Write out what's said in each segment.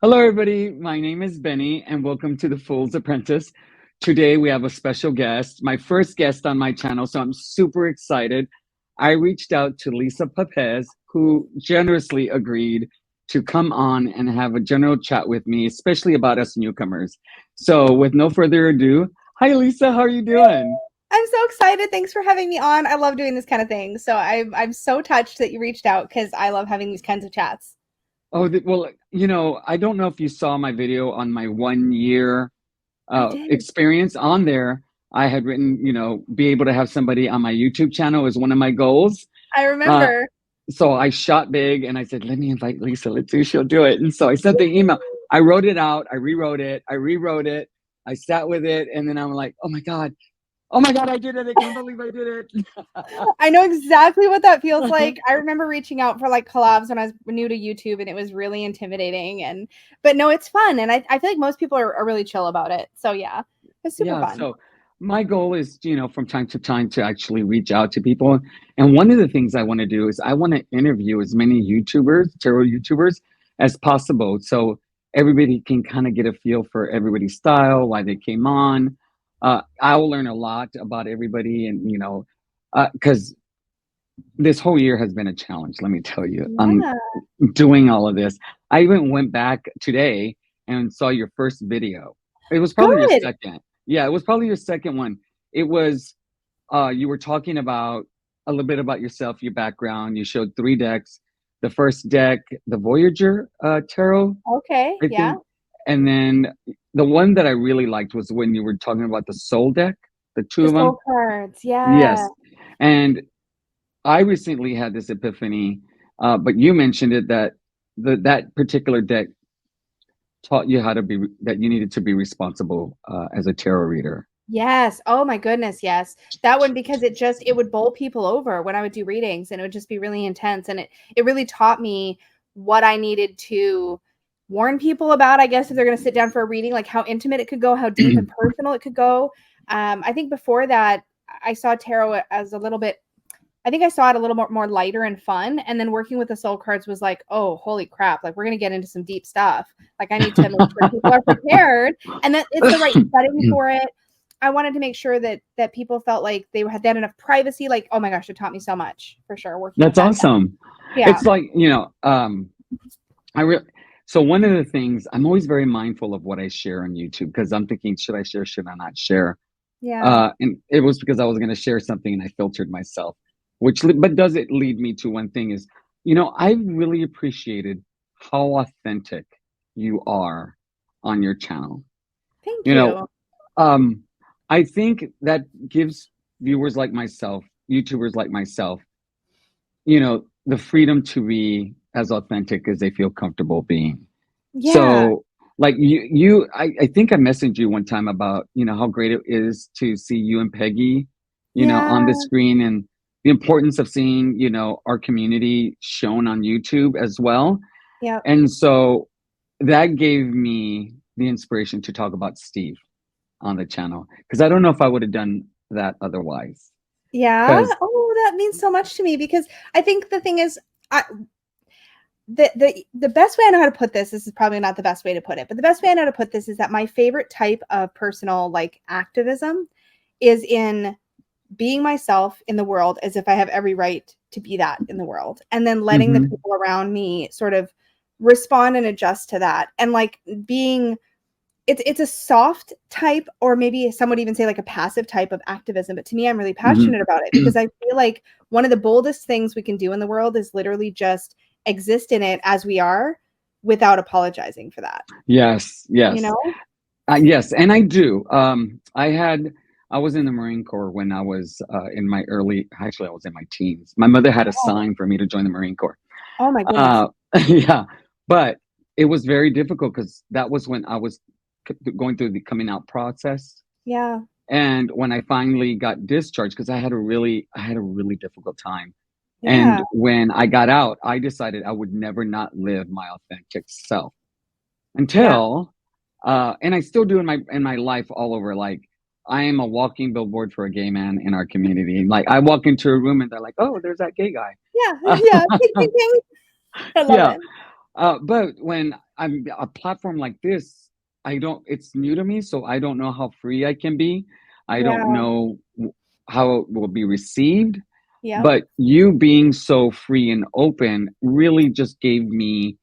Hello, everybody. My name is Benny, and welcome to The Fool's Apprentice. Today, we have a special guest, my first guest on my channel, so I'm super excited. I reached out to Lisa Papez, who generously agreed to come on and have a general chat with me, especially about us newcomers. So, with no further ado, hi, Lisa. How are you doing? I'm so excited. Thanks for having me on. I love doing this kind of thing. So I'm so touched that you reached out because I love having these kinds of chats. Oh, well, I don't know if you saw my video on my 1 year I did. experience on there. I had written, be able to have somebody on my YouTube channel is one of my goals. I Uh, remember. so I shot big and I said, let me invite Lisa. Let's see if she'll do it. And so I sent the email. I wrote it out. I rewrote it. I rewrote it. I sat with it. And then I'm like, oh my God. Oh my God, I did it. I can't believe I did I know exactly what that feels it. like. I remember reaching out for like collabs when I was new to YouTube and it was really intimidating but no, it's fun and I feel like most people are really chill about it. So yeah, it's super Yeah, fun. so my goal is, from time to time to actually reach out to people. And one of the things I want to do is I want to interview as many YouTubers, tarot YouTubers, as possible. So everybody can kind of get a feel for everybody's style, why they came on. I will learn a lot about everybody and, because this whole year has been a challenge, let me tell you. Yeah. Doing all of this. I even went back today and saw your first video. It was probably your Good. second. Yeah, it was probably your second one. It was you were talking about a little bit about yourself, your background. You showed three decks. The first deck, the Voyager tarot, Okay. I Yeah. think. And then the one that I really liked was when you were talking about the soul deck, the two The of them. soul cards. Yeah. Yes. And I recently had this epiphany, but you mentioned it that that particular deck taught you how to be that you needed to be responsible as a tarot reader. Yes. Oh my goodness, yes. That one because it would bowl people over when I would do readings and it would just be really intense and it really taught me what I needed to warn people about, I guess if they're going to sit down for a reading, like how intimate it could go, how deep and personal it could go. I think before that I saw tarot as a little bit I think I saw it a little more lighter and fun. And then working with the soul cards was like, oh, holy crap. Like, we're going to get into some deep stuff. Like, I need to make sure people are prepared and that it's the right setting for it. I wanted to make sure that people felt like they had enough privacy. Like, oh my gosh, it taught me so much for sure working with That's that deck. awesome. Yeah. It's like, I re- so one of the things I'm always very mindful of what I share on YouTube because I'm thinking, should I share, should I not share? Yeah. And it was because I was going to share something and I filtered myself, but does it lead me to one thing is, I really appreciated how authentic you are on your channel. Thank You know, you. um, I think that gives viewers like myself, YouTubers like myself, the freedom to be as authentic as they feel comfortable being. Yeah. So, like I think I messaged you one time about, how great it is to see you and Peggy, on the Yeah. screen and the importance of seeing, our community shown on YouTube as well. Yeah. And so that gave me the inspiration to talk about Steve on the channel because I don't know if I would have done that otherwise. Yeah. Because Oh, that means so much to me because I think the thing is, I, the best way I know how to put this is probably not the best way to put it, but the best way I know how to put this is that my favorite type of personal like activism is in being myself in the world as if I have every right to be that in the world, and then letting the mhm, people around me sort of respond and adjust to that, and like being it's a soft type, or maybe some would even say like a passive type of activism. But to me, I'm really mhm. passionate about it because I feel like one of the boldest things we can do in the world is literally just exist in it as we are without apologizing for that. Yes, You yes. know? Yes, and I do. I was in the Marine Corps when I was actually, I was in my teens. My mother had a Oh, sign for me to join the Marine Corps. oh my goodness. Uh, yeah, but it was very difficult because that was when I was going through the coming out process. Yeah. And when I finally got discharged, because I had a really difficult time. Yeah. And when I got out, I decided I would never not live my authentic self Yeah. until and I still do in my life all over. Like I am a walking billboard for a gay man in our community. Like I walk into a room and they're like, "Oh, there's that gay guy." Yeah. Yeah. Ping, ping, ping. I love Yeah, it. but when I'm a platform like this, I don't, it's new to me, so I don't know how free I can be. I don't Yeah. know how it will be received. Yep. But you being so free and open really just gave me,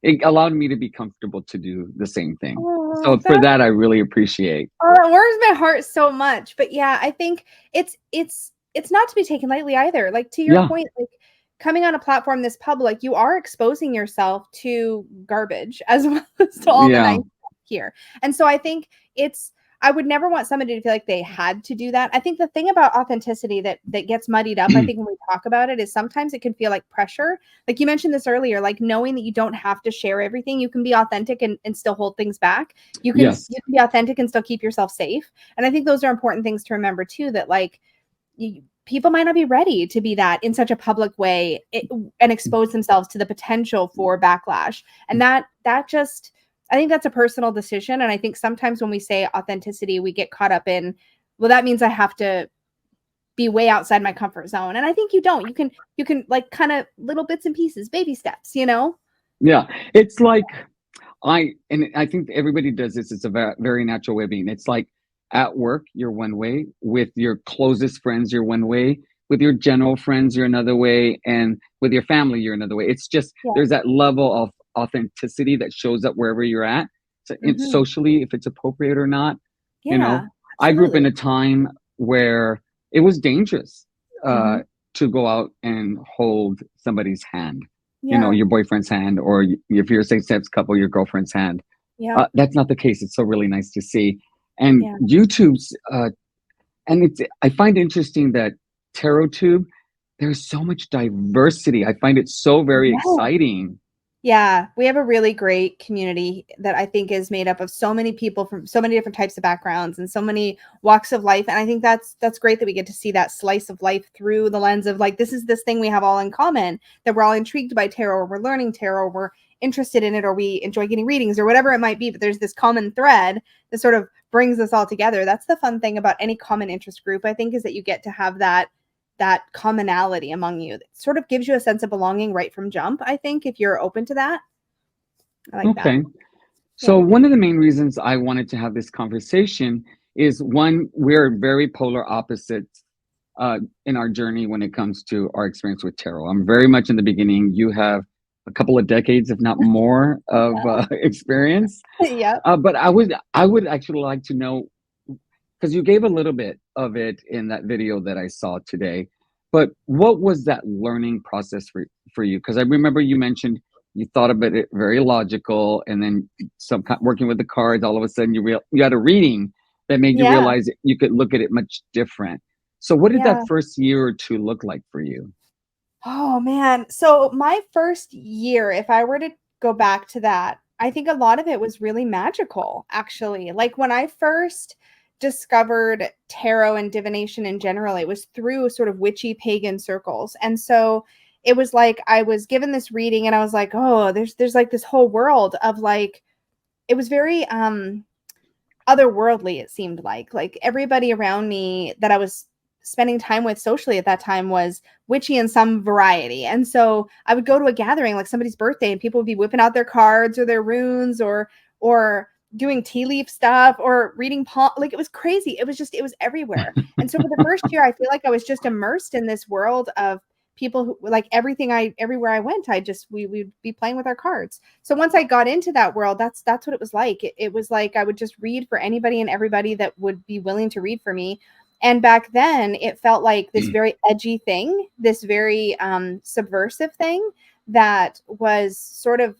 it allowed me to be comfortable to do the same thing. Oh, So for that, I really appreciate. it warms my heart so much. But yeah, I think it's not to be taken lightly either. Like to your Yeah, point, like coming on a platform this public, you are exposing yourself to garbage as well as to all the yeah. nice stuff here. And so I think it's I would never want somebody to feel like they had to do that. I think the thing about authenticity that gets muddied up, I think when we talk about it, is sometimes it can feel like pressure. Like you mentioned this earlier, like knowing that you don't have to share everything, you can be authentic and still hold things back. Yes. You can be authentic and still keep yourself safe. And I think those are important things to remember too, that like people might not be ready to be that in such a public way and expose themselves to the potential for backlash. And that just I think that's a personal decision. And I think sometimes when we say authenticity, we get caught up in, well, that means I have to be way outside my comfort zone. And I think you don't. You can like kind of little bits and pieces, baby steps, you know? Yeah. It's like and I think everybody does this. It's a very natural way of being. It's like at work, you're one way. With your closest friends, you're one way. With your general friends, you're another way. And with your family, you're another way. It's just, Yeah. there's that level of authenticity that shows up wherever you're at. So it's Mm-hmm. socially, if it's appropriate or not. You know, Yeah, I grew up in absolutely. a time where it was dangerous Mm-hmm. to go out and hold somebody's hand, Yeah. your boyfriend's hand, or if you're a same-sex couple, your girlfriend's hand. Yep. That's not the case. It's so really nice to see. And Yeah. YouTube's, and I find interesting that TarotTube, there's so much diversity. I find it so very Yeah. exciting. Yeah, we have a really great community that I think is made up of so many people from so many different types of backgrounds and so many walks of life. And I think that's great that we get to see that slice of life through the lens of like this is this thing we have all in common, that we're all intrigued by tarot, or we're learning tarot, or we're interested in it, or we enjoy getting readings, or whatever it might be. But there's this common thread that sort of brings us all together. That's the fun thing about any common interest group, I think, is that you get to have that commonality among you. It sort of gives you a sense of belonging right from jump, I think, if you're open to that. I like that. Okay. So Yeah. one of the main reasons I wanted to have this conversation is, one, we're very polar opposites in our journey when it comes to our experience with tarot. I'm very much in the beginning. You have a couple of decades, if not more, of Yeah. experience. Yep. But I would actually like to know, because you gave a little bit of it in that video that I saw today, but what was that learning process for you? Because I remember you mentioned you thought about it very logical, and then working with the cards, all of a sudden you had a reading that made you Yeah. realize you could look at it much different. So what did that Yeah. first year or two look like for you? Oh man. So my first year, if I were to go back to that, I think a lot of it was really magical, actually. Like when I first discovered tarot and divination in general, it was through sort of witchy pagan circles. And so it was like I was given this reading and I was like, "Oh, there's like this whole world of like it was very otherworldly, it seemed like everybody around me that I was spending time with socially at that time was witchy in some variety. And so I would go to a gathering like somebody's birthday and people would be whipping out their cards or their runes or doing tea leaf stuff or reading palm, like it was crazy. It was everywhere. And so for the first year I feel like I was just immersed in this world of people who like everywhere I went, we'd be playing with our cards. So once I got into that world, that's what it was like. It was like I would just read for anybody and everybody that would be willing to read for me. And back then, it felt like this very edgy thing, this very subversive thing that was sort of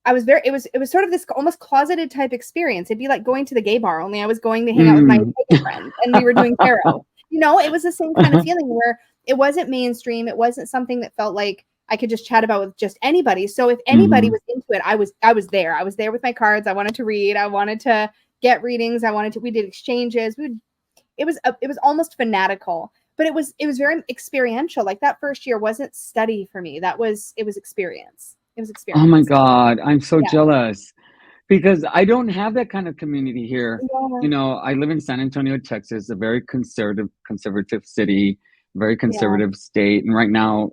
it was sort of this almost closeted type experience. It'd be like going to the gay bar, only I was going to hang out with my Mm. pagan friends and we were doing tarot. You know, it was the same kind of feeling where it wasn't mainstream. It wasn't something that felt like I could just chat about with just anybody. So if anybody Hmm. was into it, I was there. I was there with my cards. I wanted to read. I wanted to get readings. We did exchanges. It was almost fanatical, but it was very experiential. Like that first year wasn't study for me. It was experience. It was Oh my experience. God, I'm so Yeah. jealous because I don't have that kind of community here. Yeah. I live in San Antonio, Texas, a very conservative city, very Yeah. conservative state. And right now,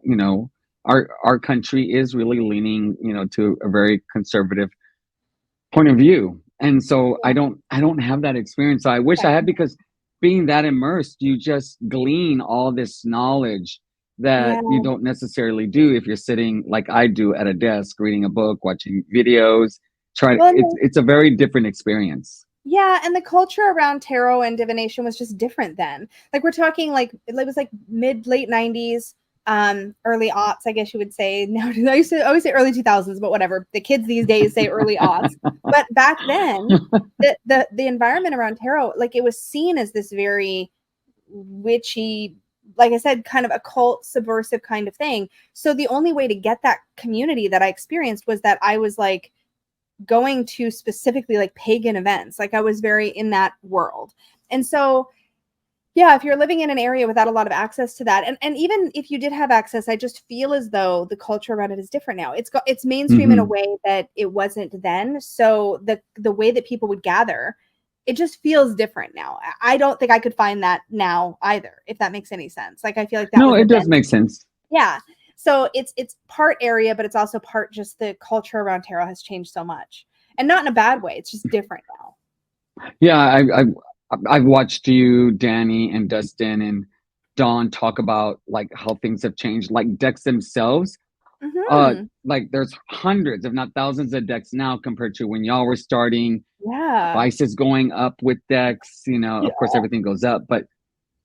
our country is really leaning, to a very conservative point of view. And so I don't have that experience. So I wish I had, because being that immersed, you just glean all this knowledge that Yeah. you don't necessarily do if you're sitting like I do at a desk reading a book, watching videos. Well, It's a very different experience. yeah, and the culture around tarot and divination was just different then. Like we're talking like it was like mid late 90s, early aughts, I guess you would say. Now I used to always say early 2000s, but whatever. The kids these days say early aughts. But back then, the environment around tarot, like it was seen as this very witchy, like I said, kind of occult, subversive kind of thing. So the only way to get that community that I experienced was that I was like going to specifically like pagan events. Like I was very in that world. And so, yeah, if you're living in an area without a lot of access to that, and even if you did have access, I just feel as though the culture around it is different now. It's mainstream in a Hmm. way that it wasn't then. So the way that people would gather, it just feels different now. I don't think I could find that now either, if that makes any sense. Like I feel like that No, was a it does then. make sense. Yeah. So it's part area, but it's also part just the culture around tarot has changed so much, and not in a bad way. It's just different now. Yeah, I've watched you, Danny, and Dustin and Dawn talk about like how things have changed, like decks themselves. Hmm. Like there's hundreds, if not thousands, of decks now compared to when y'all were starting. Yeah. Prices going up with decks, Yeah. of course everything goes up, but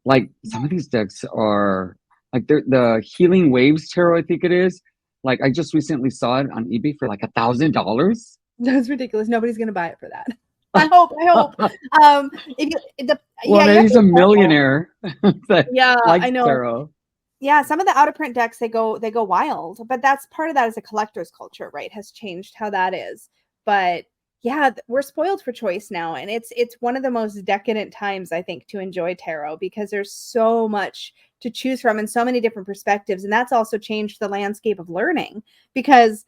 like some of these decks are like the Healing Waves Tarot, I think it is. Like I just recently saw it on eBay for like $1,000. That's ridiculous. Nobody's gonna buy it for that. I hope. I hope. If you, Well, yeah, you maybe have to he's a be careful. millionaire that Yeah, I likes know. tarot. Yeah, some of the out of print decks they go wild, but that's part of that is a collector's culture, right? Has changed how that is. But yeah, we're spoiled for choice now, and it's one of the most decadent times I think to enjoy tarot because there's so much to choose from and so many different perspectives, and that's also changed the landscape of learning because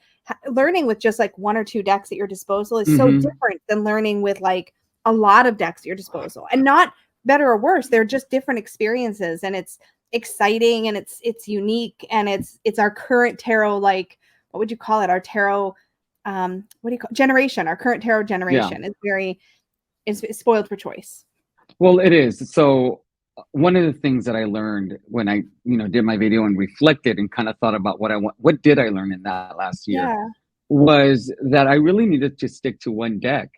learning with just like one or two decks at your disposal is so Hmm. different than learning with like a lot of decks at your disposal. And not better or worse, they're just different experiences, and it's exciting and it's unique, and it's our current tarot, like what would you call it, our tarot, what do you call generation, our current tarot Yeah. generation is very is spoiled for choice. Well, it is. So one of the things that I learned when I, did my video and reflected and kind of thought about what did I learn in that last year, Yeah. was that I really needed to stick to one deck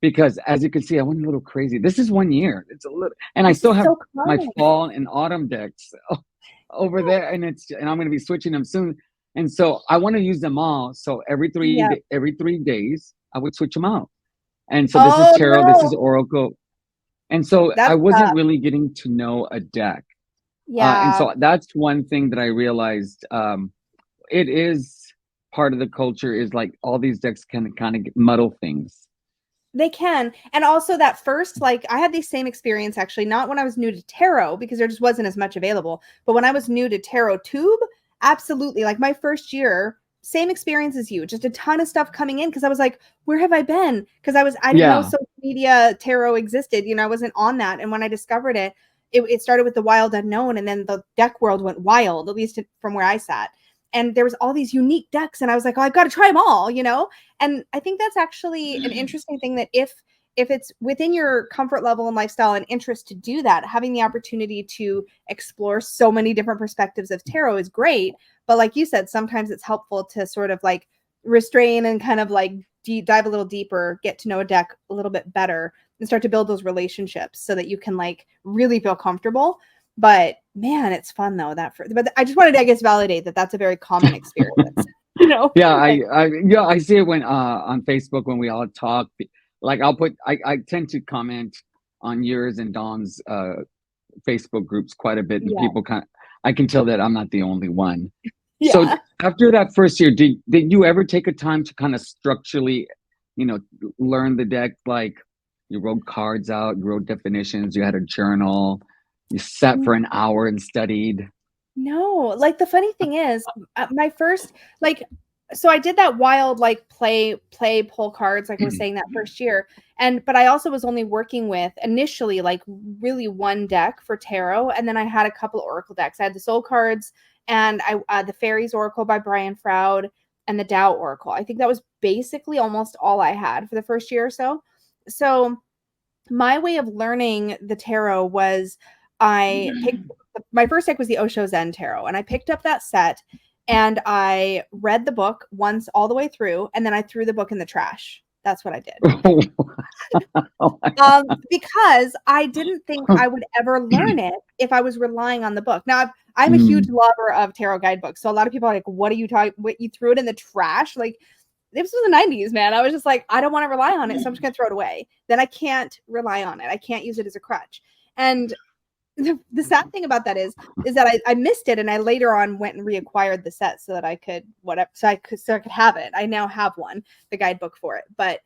because, as you can see, I went a little crazy. This is 1 year. It's a little, and I This still is have so my common. fall and autumn decks over there, and I'm going to be switching them soon. And so I want to use them all. So Yeah. every 3 days, I would switch them out. And so this is Oh tarot, this is no, oracle, and so I that's wasn't tough. really getting to know a deck. And Yeah. so that's one thing that I realized. It is part of the culture is like all these decks can kind of muddle things. They can. And also that first, like I had the same experience actually, not when I was new to tarot because there just wasn't as much available, but when I was new to tarot tube, absolutely. Like my first year, same experience as you, just a ton of stuff coming in because I was like, where have I been? Because I didn't know Yeah. social media tarot existed. I wasn't on that. And when I discovered it, it started with the wild unknown, and then the deck world went wild, at least from where I sat. And there was all these unique decks, and I was like, oh, I've got to try them all. And I think that's actually an interesting thing, that if it's within your comfort level and lifestyle and interest to do that, having the opportunity to explore so many different perspectives of tarot is great. But like you said, sometimes it's helpful to sort of like restrain and kind of like dive a little deeper, get to know a deck a little bit better, and start to build those relationships so that you can like really feel comfortable. But man, it's fun though. But I just wanted to, I guess, validate that that's a very common experience. Yeah, Like, I see it when on Facebook when we all talk. Like I tend to comment on yours and Dawn's Facebook groups quite a bit, and yeah, people I can tell that I'm not the only one. So yeah. after that first year, did you ever take a time to kind of structurally, you know, learn the deck? Like you wrote cards out, you wrote definitions, you had a journal, you sat for an hour and studied. No, like the funny thing is, my first like, so I did that wild like play pull cards, like I was saying, that first year, and but I also was only working with initially like really one deck for tarot, and then I had a couple oracle decks. I had the soul cards and the Fairies Oracle by Brian Froud, and the Tao Oracle. I think that was basically almost all I had for the first year or so. So my way of learning the tarot was I picked my first deck was the Osho Zen Tarot, and I picked up that set and I read the book once all the way through, and then I threw the book in the trash. That's what I did. Because I didn't think I would ever learn it if I was relying on the book. Now, I'm a huge lover of tarot guidebooks, so a lot of people are like, "What are you talking? What, you threw it in the trash?" Like, this was the 90s, man. I was just like, I don't want to rely on it, so I'm just gonna throw it away. Then I can't rely on it. I can't use it as a crutch. And the sad thing about that is that I missed it, and I later on went and reacquired the set so that I could so I could have it. I now have one, the guidebook for it. But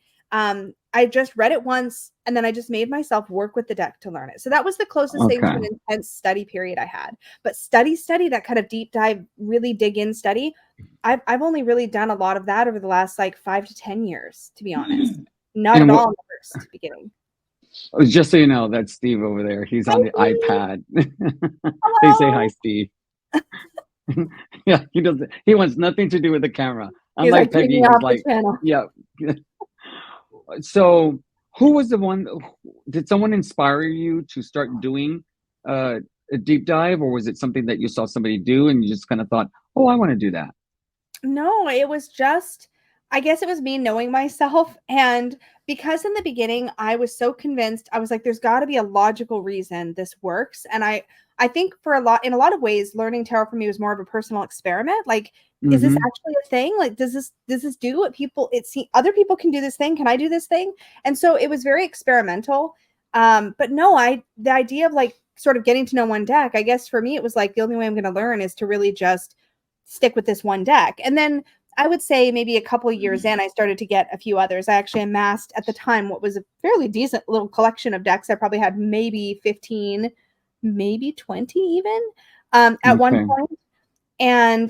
I just read it once, and then I just made myself work with the deck to learn it. So that was the closest thing to an intense study period I had. But study, that kind of deep dive, really dig in study, I've only really done a lot of that over the last like 5 to 10 years, to be honest. Not at all in the first beginning. Just so you know, that's Steve over there. He's on the iPad. They say hi, Steve. Yeah, he doesn't. He wants nothing to do with the camera. Unlike Peggy, he's like, yeah. So, who was the one? Did someone inspire you to start doing a deep dive, or was it something that you saw somebody do and you just kind of thought, "Oh, I want to do that"? No, it was just, I guess it was me knowing myself. And because in the beginning, I was so convinced, I was like, there's got to be a logical reason this works. And I think in a lot of ways, learning tarot for me was more of a personal experiment. Like, is this actually a thing? Like, does this do what other people can do this thing? Can I do this thing? And so it was very experimental. But no, the idea of like sort of getting to know one deck, I guess for me, it was like the only way I'm going to learn is to really just stick with this one deck. And then I would say maybe a couple of years in, I started to get a few others. I actually amassed at the time what was a fairly decent little collection of decks. I probably had maybe 15, maybe 20 even at one point. And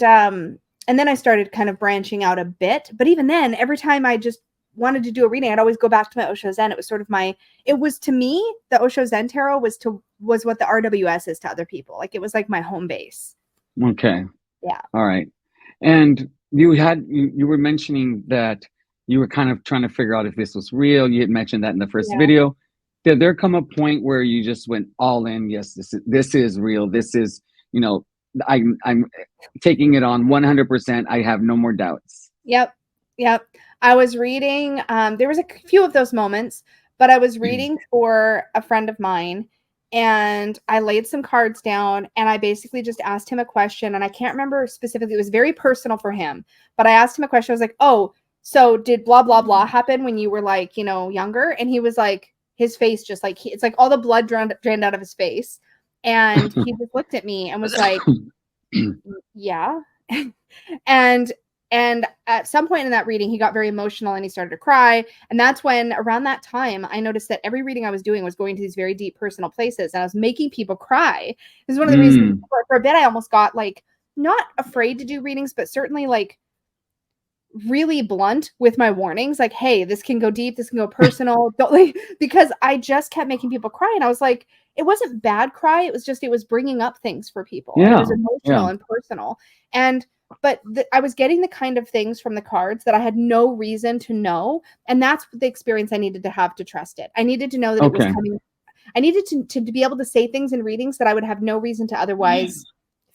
then I started kind of branching out a bit. But even then, every time I just wanted to do a reading, I'd always go back to my Osho Zen. It was sort of to me, the Osho Zen Tarot was what the RWS is to other people. Like, it was like my home base. Okay. Yeah. All right. And you were mentioning that you were kind of trying to figure out if this was real. You had mentioned that in the first video. Did there come a point where you just went all in? Yes, this is real. This is, I'm taking it on 100%. I have no more doubts. Yep. I was reading. There was a few of those moments, but I was reading for a friend of mine, and I laid some cards down, and I basically just asked him a question, and I can't remember specifically. It was very personal for him, but I asked him a question. I was like, "Oh, so did blah blah blah happen when you were like, younger?" And he was like, his face just like it's like all the blood drained out of his face, and he just looked at me and was like, "Yeah," And at some point in that reading, he got very emotional and he started to cry. And that's when, around that time, I noticed that every reading I was doing was going to these very deep personal places. And I was making people cry. This is one of the reasons for a bit I almost got like, not afraid to do readings, but certainly like really blunt with my warnings. Like, hey, this can go deep. This can go personal. Because I just kept making people cry. And I was like, it wasn't bad cry. It was bringing up things for people. Yeah. And it was emotional and personal. But I was getting the kind of things from the cards that I had no reason to know. And that's the experience I needed to have to trust it. I needed to know that it was coming. I needed to be able to say things in readings that I would have no reason to otherwise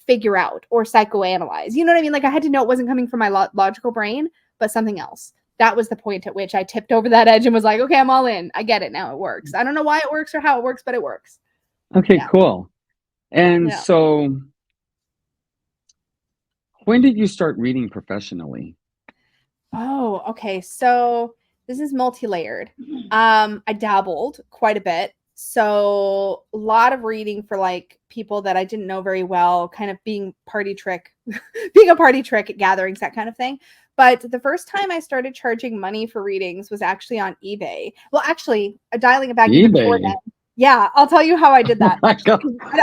figure out or psychoanalyze. You know what I mean? Like, I had to know it wasn't coming from my logical brain, but something else. That was the point at which I tipped over that edge and was like, okay, I'm all in. I get it now. It works. I don't know why it works or how it works, but it works. Okay, cool. And so when did you start reading professionally? Oh, okay. So this is multi-layered. I dabbled quite a bit. So a lot of reading for like people that I didn't know very well, kind of being a party trick at gatherings, that kind of thing. But the first time I started charging money for readings was actually on eBay. Well, actually, dialing it back even before then. Yeah, I'll tell you how I did that.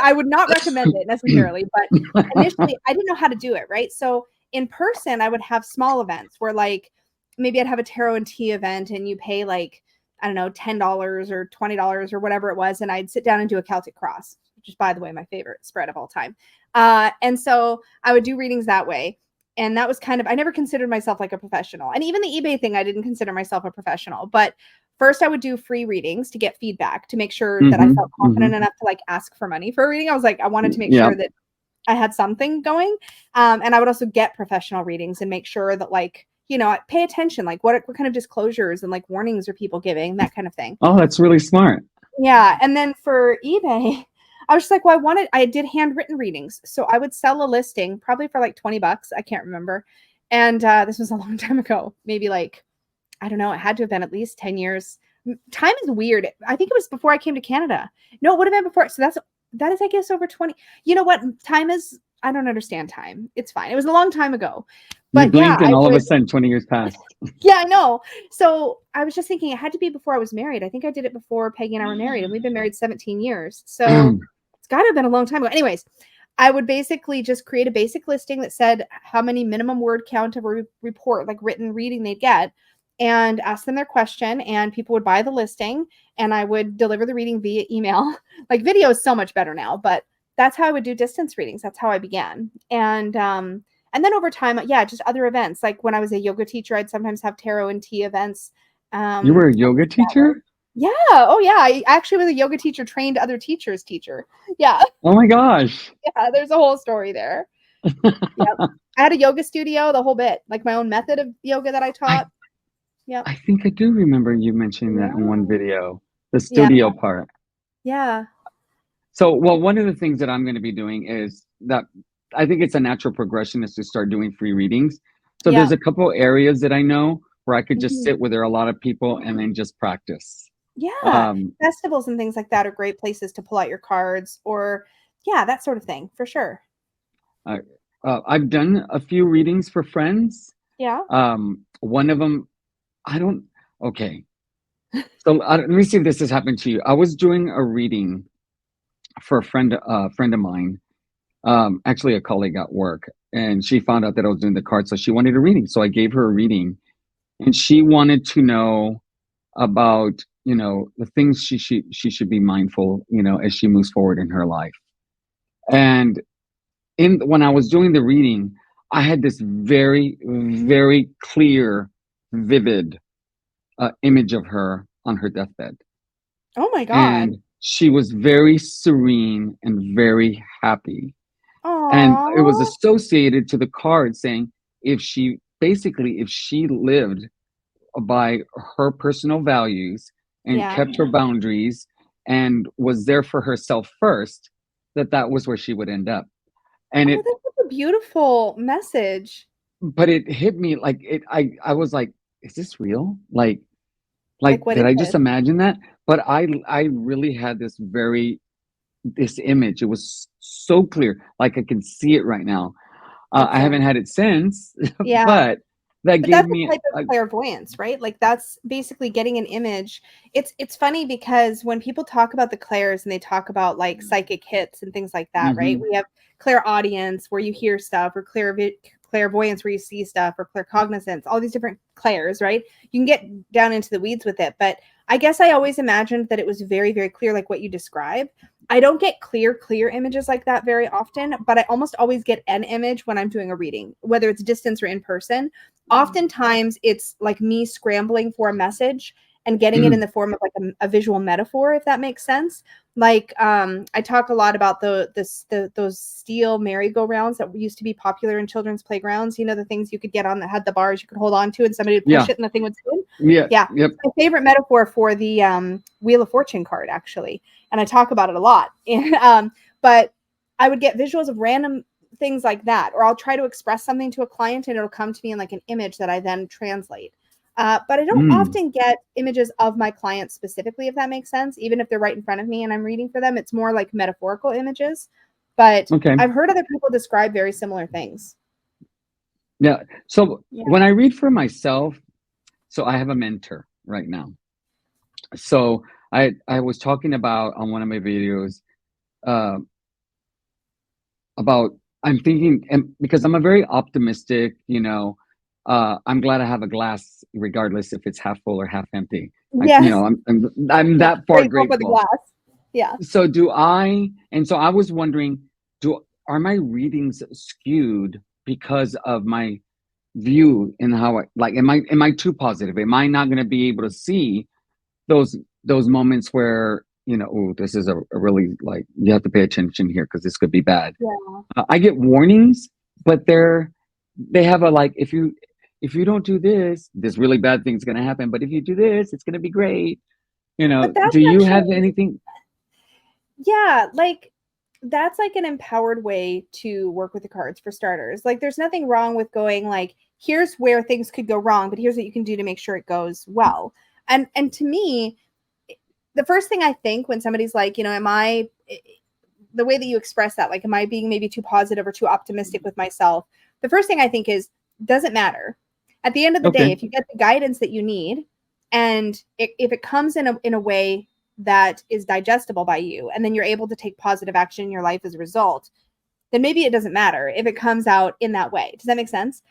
I would not recommend it necessarily, but initially I didn't know how to do it, right? So in person, I would have small events where like maybe I'd have a tarot and tea event and you pay like, I don't know, $10 or $20 or whatever it was. And I'd sit down and do a Celtic cross, which is, by the way, my favorite spread of all time. And so I would do readings that way. And that was kind of, I never considered myself like a professional. And even the eBay thing, I didn't consider myself a professional. But first, I would do free readings to get feedback, to make sure that I felt confident enough to like ask for money for a reading. I was like, I wanted to make Yeah. sure that I had something going. And I would also get professional readings and make sure that, like, you know, I pay attention, like what kind of disclosures and like warnings are people giving, that kind of thing. Oh, that's really smart. Yeah. And then for eBay, I was just like, well, I did handwritten readings. So I would sell a listing probably for like $20. I can't remember. And this was a long time ago, maybe like, I don't know, it had to have been at least 10 years. Time is weird. I think it was before I came to Canada. No, it would have been before. So that is, I guess, over 20. You know what? Time is, I don't understand time. It's fine. It was a long time ago. You But yeah, blinked and all of a sudden 20 years passed. yeah, I know. So I was just thinking it had to be before I was married. I think I did it before Peggy and I were married, and we've been married 17 years. So it's got to have been a long time ago. Anyways, I would basically just create a basic listing that said how many minimum word count of a report, like written reading, they'd get, and ask them their question, and people would buy the listing, and I would deliver the reading via email. Like, video is so much better now, but that's how I would do distance readings. That's how I began. And then over time, yeah, just other events. Like when I was a yoga teacher, I'd sometimes have tarot and tea events. You were a yoga teacher? Yeah. Oh, yeah. I actually was a yoga teacher, trained other teachers teacher. Yeah. Oh my gosh. Yeah. There's a whole story there. Yep. I had a yoga studio, the whole bit, like my own method of yoga that I taught. Yeah. I think I do remember you mentioning that in one video, the studio part. Yeah. So, well, one of the things that I'm going to be doing is that I think it's a natural progression is to start doing free readings. So there's a couple areas that I know where I could just sit where there are a lot of people and then just practice. Yeah. Festivals and things like that are great places to pull out your cards, or that sort of thing, for sure. I've done a few readings for friends. Yeah. One of them, okay. So let me see if this has happened to you. I was doing a reading for a friend of mine, actually a colleague at work, and she found out that I was doing the cards, so she wanted a reading. So I gave her a reading, and she wanted to know about, the things she should be mindful, as she moves forward in her life. And when I was doing the reading, I had this very, very clear, vivid image of her on her deathbed. Oh my God. And she was very serene and very happy. Aww. And it was associated to the card saying if she lived by her personal values and kept her boundaries and was there for herself first, that was where she would end up. And that's a beautiful message. But it hit me like I was like, is this real? Like did I just imagine that? But I really had this image. It was so clear, like I can see it right now. I haven't had it since, but gave me a type of clairvoyance, right? Like that's basically getting an image. It's funny because when people talk about the clairs and they talk about like psychic hits and things like that, right? We have clairaudience where you hear stuff, or clairvoyance where you see stuff, or claircognizance, all these different clairs, right? You can get down into the weeds with it, but I guess I always imagined that it was very, very clear, like what you described. I don't get clear images like that very often, but I almost always get an image when I'm doing a reading, whether it's distance or in person. Oftentimes it's like me scrambling for a message and getting it in the form of like a visual metaphor, if that makes sense. Like I talk a lot about those steel merry-go-rounds that used to be popular in children's playgrounds. You know, the things you could get on that had the bars you could hold on to, and somebody would push it and the thing would spin. Yeah. Yep. It's my favorite metaphor for the Wheel of Fortune card, actually, and I talk about it a lot. But I would get visuals of random things like that, or I'll try to express something to a client and it'll come to me in like an image that I then translate. But I don't often get images of my clients specifically, if that makes sense. Even if they're right in front of me and I'm reading for them, it's more like metaphorical images. But I've heard other people describe very similar things. Yeah. So when I read for myself, so I have a mentor right now. So I was talking about on one of my videos about I'm thinking, and because I'm a very optimistic, I'm glad I have a glass, regardless if it's half full or half empty. Yes. I'm that far grateful. For the glass. Yeah. So do I, and so I was wondering, do are my readings skewed because of my view and how I like am I too positive? Am I not going to be able to see those moments where, oh, this is a really like you have to pay attention here because this could be bad. Yeah. I get warnings, but they have a like if you don't do this, this really bad thing's going to happen. But if you do this, it's going to be great. But that's Do you have actually, anything? yeah, like that's like an empowered way to work with the cards for starters. Like there's nothing wrong with going like, here's where things could go wrong, but here's what you can do to make sure it goes well. And to me, the first thing I think when somebody's like, am I the way that you express that, like, am I being maybe too positive or too optimistic with myself? The first thing I think is, doesn't matter. At the end of the day, Okay. if you get the guidance that you need, and if it comes in a way that is digestible by you, and then you're able to take positive action in your life as a result, then maybe it doesn't matter if it comes out in that way. Does that make sense?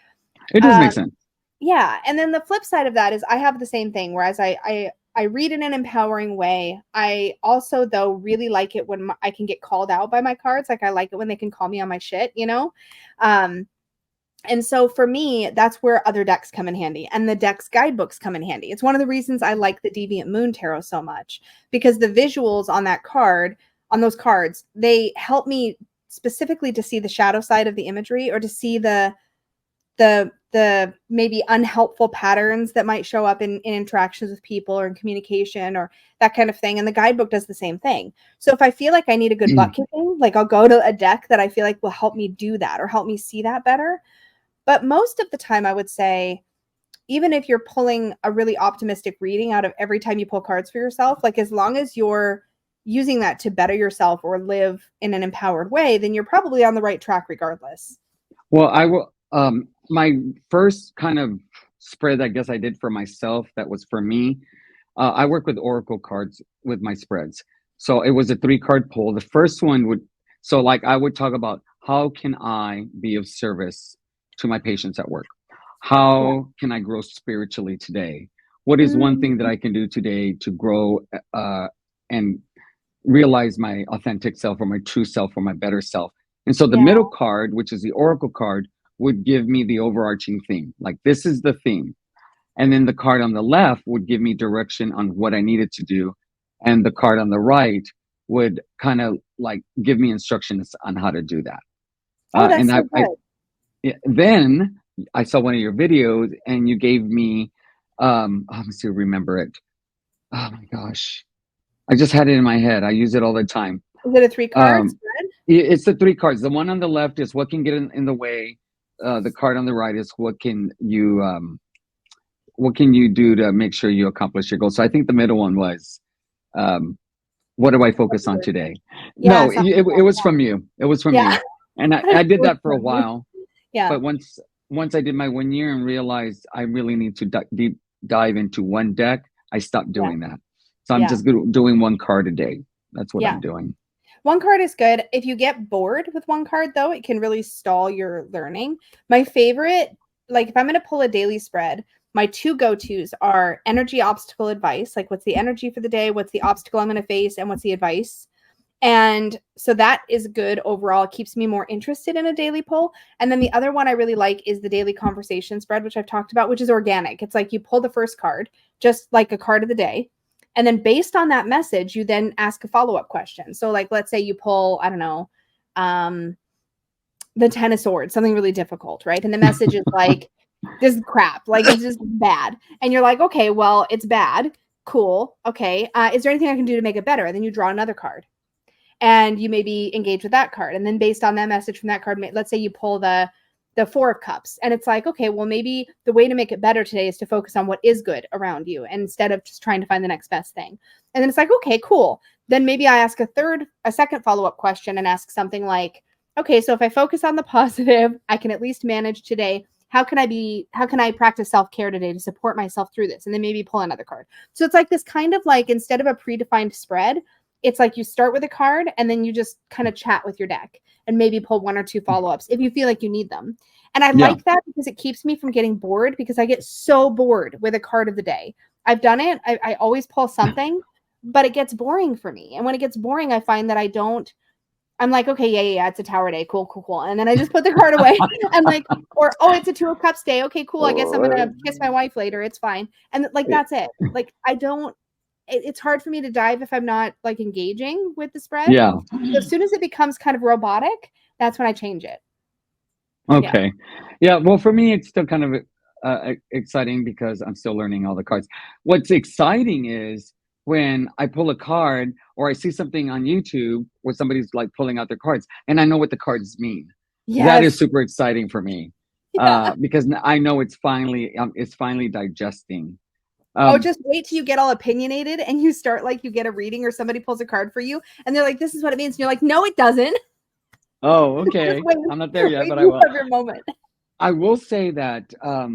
It does Um, make sense. yeah, and then the flip side of that is I have the same thing. Whereas I read in an empowering way. I also though really like it when I can get called out by my cards. Like I like it when they can call me on my shit. Um, and so for me, that's where other decks come in handy, and the deck's guidebooks come in handy. It's one of the reasons I like the Deviant Moon Tarot so much, because the visuals on that card, on those cards, they help me specifically to see the shadow side of the imagery, or to see the maybe unhelpful patterns that might show up in interactions with people or in communication or that kind of thing. And the guidebook does the same thing. So if I feel like I need a good butt kicking, like I'll go to a deck that I feel like will help me do that or help me see that better. But most of the time, I would say, even if you're pulling a really optimistic reading out of every time you pull cards for yourself, like as long as you're using that to better yourself or live in an empowered way, then you're probably on the right track regardless. Well, I will. My first kind of spread, I guess I did for myself. That was for me. I work with Oracle cards with my spreads. So it was a 3 card pull. The first one would, so like I would talk about how can I be of service to my patients at work? Yeah. How can I grow spiritually today? What is one thing that Mm, I can do today to grow and realize my authentic self or my true self or my better self? And so the yeah. middle card, which is the Oracle card, would give me the overarching theme. Like this is the theme. And then the card on the left would give me direction on what I needed to do. And the card on the right would kind of like give me instructions on how to do that. Oh, And that's so good. then I saw one of your videos and you gave me, let me see, remember it. Oh my gosh. I just had it in my head. I use it all the time. Is it a 3 card Um, spread? it's the 3 cards. The one on the left is what can get in the way. The card on the right is what can you do to make sure you accomplish your goal? So I think the middle one was, um, what do I focus on today? Yeah, No, something it like was that. from you. It was from Yeah. you. And I, Yeah. I did Which that for a one? while, Yeah. but once I did my 1 year and realized I really need to deep dive into one deck, I stopped Yeah. doing that. So I'm Yeah. just doing 1 card a day. That's what Yeah. I'm doing. One card is good. If you get bored with one card, though, it can really stall your learning. My favorite, like if I'm going to pull a daily spread, my two go tos are energy obstacle advice. Like, what's the energy for the day? What's the obstacle I'm going to face? And what's the advice? And so that is good overall. It keeps me more interested in a daily pull. And then the other one I really like is the daily conversation spread, which I've talked about, which is organic. It's like you pull the first card, just like a card of the day. And then based on that message, you then ask a follow-up question. So like let's say you pull, I don't know, um, the 10 of Swords, something really difficult, right? And the message is like, this is crap, like it's just bad. And you're like, okay, well, it's bad. Cool. Okay. Is there anything I can do to make it better? And then you draw another card and you maybe engage with that card. And then based on that message from that card, let's say you pull the 4 of Cups, and it's like, okay, well, maybe the way to make it better today is to focus on what is good around you instead of just trying to find the next best thing. And then it's like, okay, cool. Then maybe I ask a second follow-up question and ask something like, okay, so if I focus on the positive, I can at least manage today. How can I practice self-care today to support myself through this? And then maybe pull another card. So it's like this kind of like, instead of a predefined spread, it's like you start with a card and then you just kind of chat with your deck and maybe pull 1 or 2 follow-ups if you feel like you need them. And I Yeah. like that because it keeps me from getting bored, because I get so bored with a card of the day. I've done it. I always pull something, but it gets boring for me. And when it gets boring, I find that I'm like, okay, yeah, it's a tower day. Cool, cool, cool. And then I just put the card away. I'm like, or, oh, it's a two of cups day. Okay, cool. I guess I'm going to kiss my wife later. It's fine. And like, that's it. Like, it's hard for me to dive if I'm not like engaging with the spread. Yeah. So as soon as it becomes kind of robotic, that's when I change it. Okay. Yeah. Well, for me, it's still kind of exciting because I'm still learning all the cards. What's exciting is when I pull a card or I see something on YouTube where somebody's like pulling out their cards and I know what the cards mean. That is Yes. super exciting for me Yeah. because I know it's finally digesting. Oh, Um, just wait till you get all opinionated and you start like you get a reading or somebody pulls a card for you and they're like, this is what it means. And you're like, no, it doesn't. oh, Just okay. wait. I'm not there yet, Wait but till I you will. have your moment. I will say that I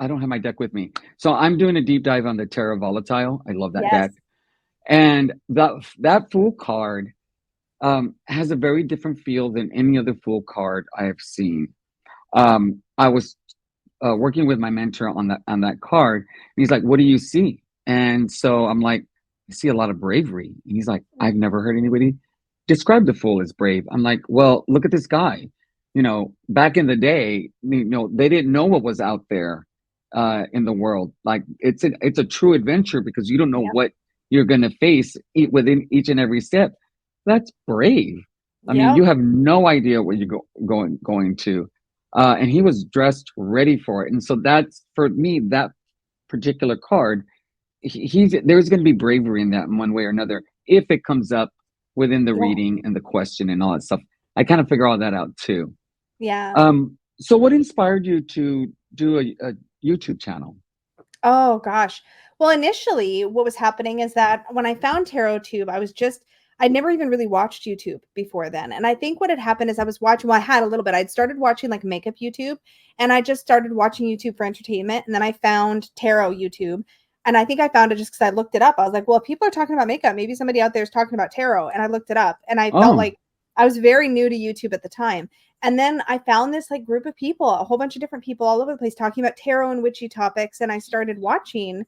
don't have my deck with me. So I'm doing a deep dive on the Terra Volatile. I love that Yes. deck. And that Fool card has a very different feel than any other Fool card I have seen. I was working with my mentor on that card, and he's like, "What do you see?" And so I'm like, "I see a lot of bravery." And he's like, "I've never heard anybody describe the Fool as brave." I'm like, "Well, look at this guy. Back in the day, they didn't know what was out there in the world. Like it's a true adventure because you don't know Yep. what you're going to face within each and every step. That's brave. I mean, Yep. you have no idea what you're going to." And he was dressed ready for it. And so that's for me, that particular card, there's going to be bravery in that in one way or another if it comes up within the Yeah. reading and the question and all that stuff. I kind of figure all that out too. Yeah. So what inspired you to do a YouTube channel? Oh gosh. Well, initially what was happening is that when I found TarotTube, I'd never even really watched YouTube before then. And I think what had happened is I was watching, well, I had a little bit. I'd started watching like makeup YouTube and I just started watching YouTube for entertainment. And then I found tarot YouTube. And I think I found it just because I looked it up. I was like, well, if people are talking about makeup, maybe somebody out there is talking about tarot. And I looked it up and I felt Oh, like I was very new to YouTube at the time. And then I found this like group of people, a whole bunch of different people all over the place talking about tarot and witchy topics. And I started watching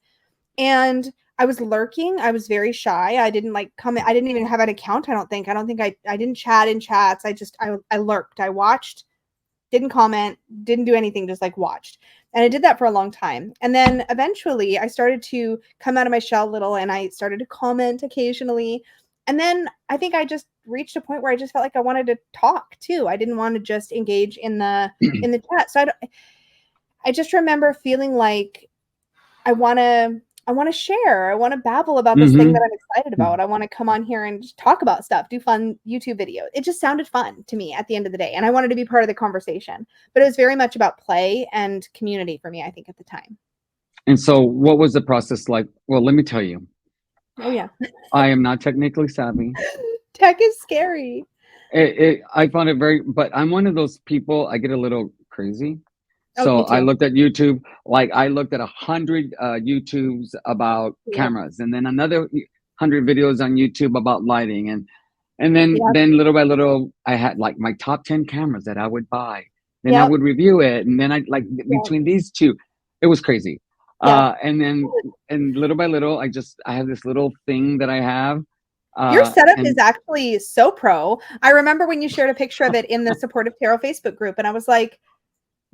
and I was lurking. I was very shy. I didn't like comment. I didn't even have an account. I don't think I didn't chat in chats. I lurked. I watched, didn't comment, didn't do anything, just like watched. And I did that for a long time. And then eventually I started to come out of my shell a little and I started to comment occasionally. And then I think I just reached a point where I just felt like I wanted to talk too. I didn't want to just engage in the chat. So I just remember feeling like I want to share. I want to babble about this thing that mm-hmm. I'm excited about. I want to come on here and just talk about stuff, do fun YouTube videos. It just sounded fun to me at the end of the day. And I wanted to be part of the conversation. But it was very much about play and community for me, I think, at the time. And so what was the process like? Well, let me tell you, Oh, yeah. I am not technically savvy. Tech is scary. I found it but I'm one of those people, I get a little crazy. Oh, So me I too. looked at YouTube, like I looked at 100 YouTubes about Yep. cameras, and then another 100 videos on YouTube about lighting, and then Yep. then little by little, I had like my top 10 cameras that I would buy. Then I Yep. would review it, and then I like Yep. between these two, it was crazy. Yep. And little by little, I have this little thing that I have, Your setup is and actually so pro. I remember when you shared a picture of it in the Supportive Tarot Facebook group, and I was like,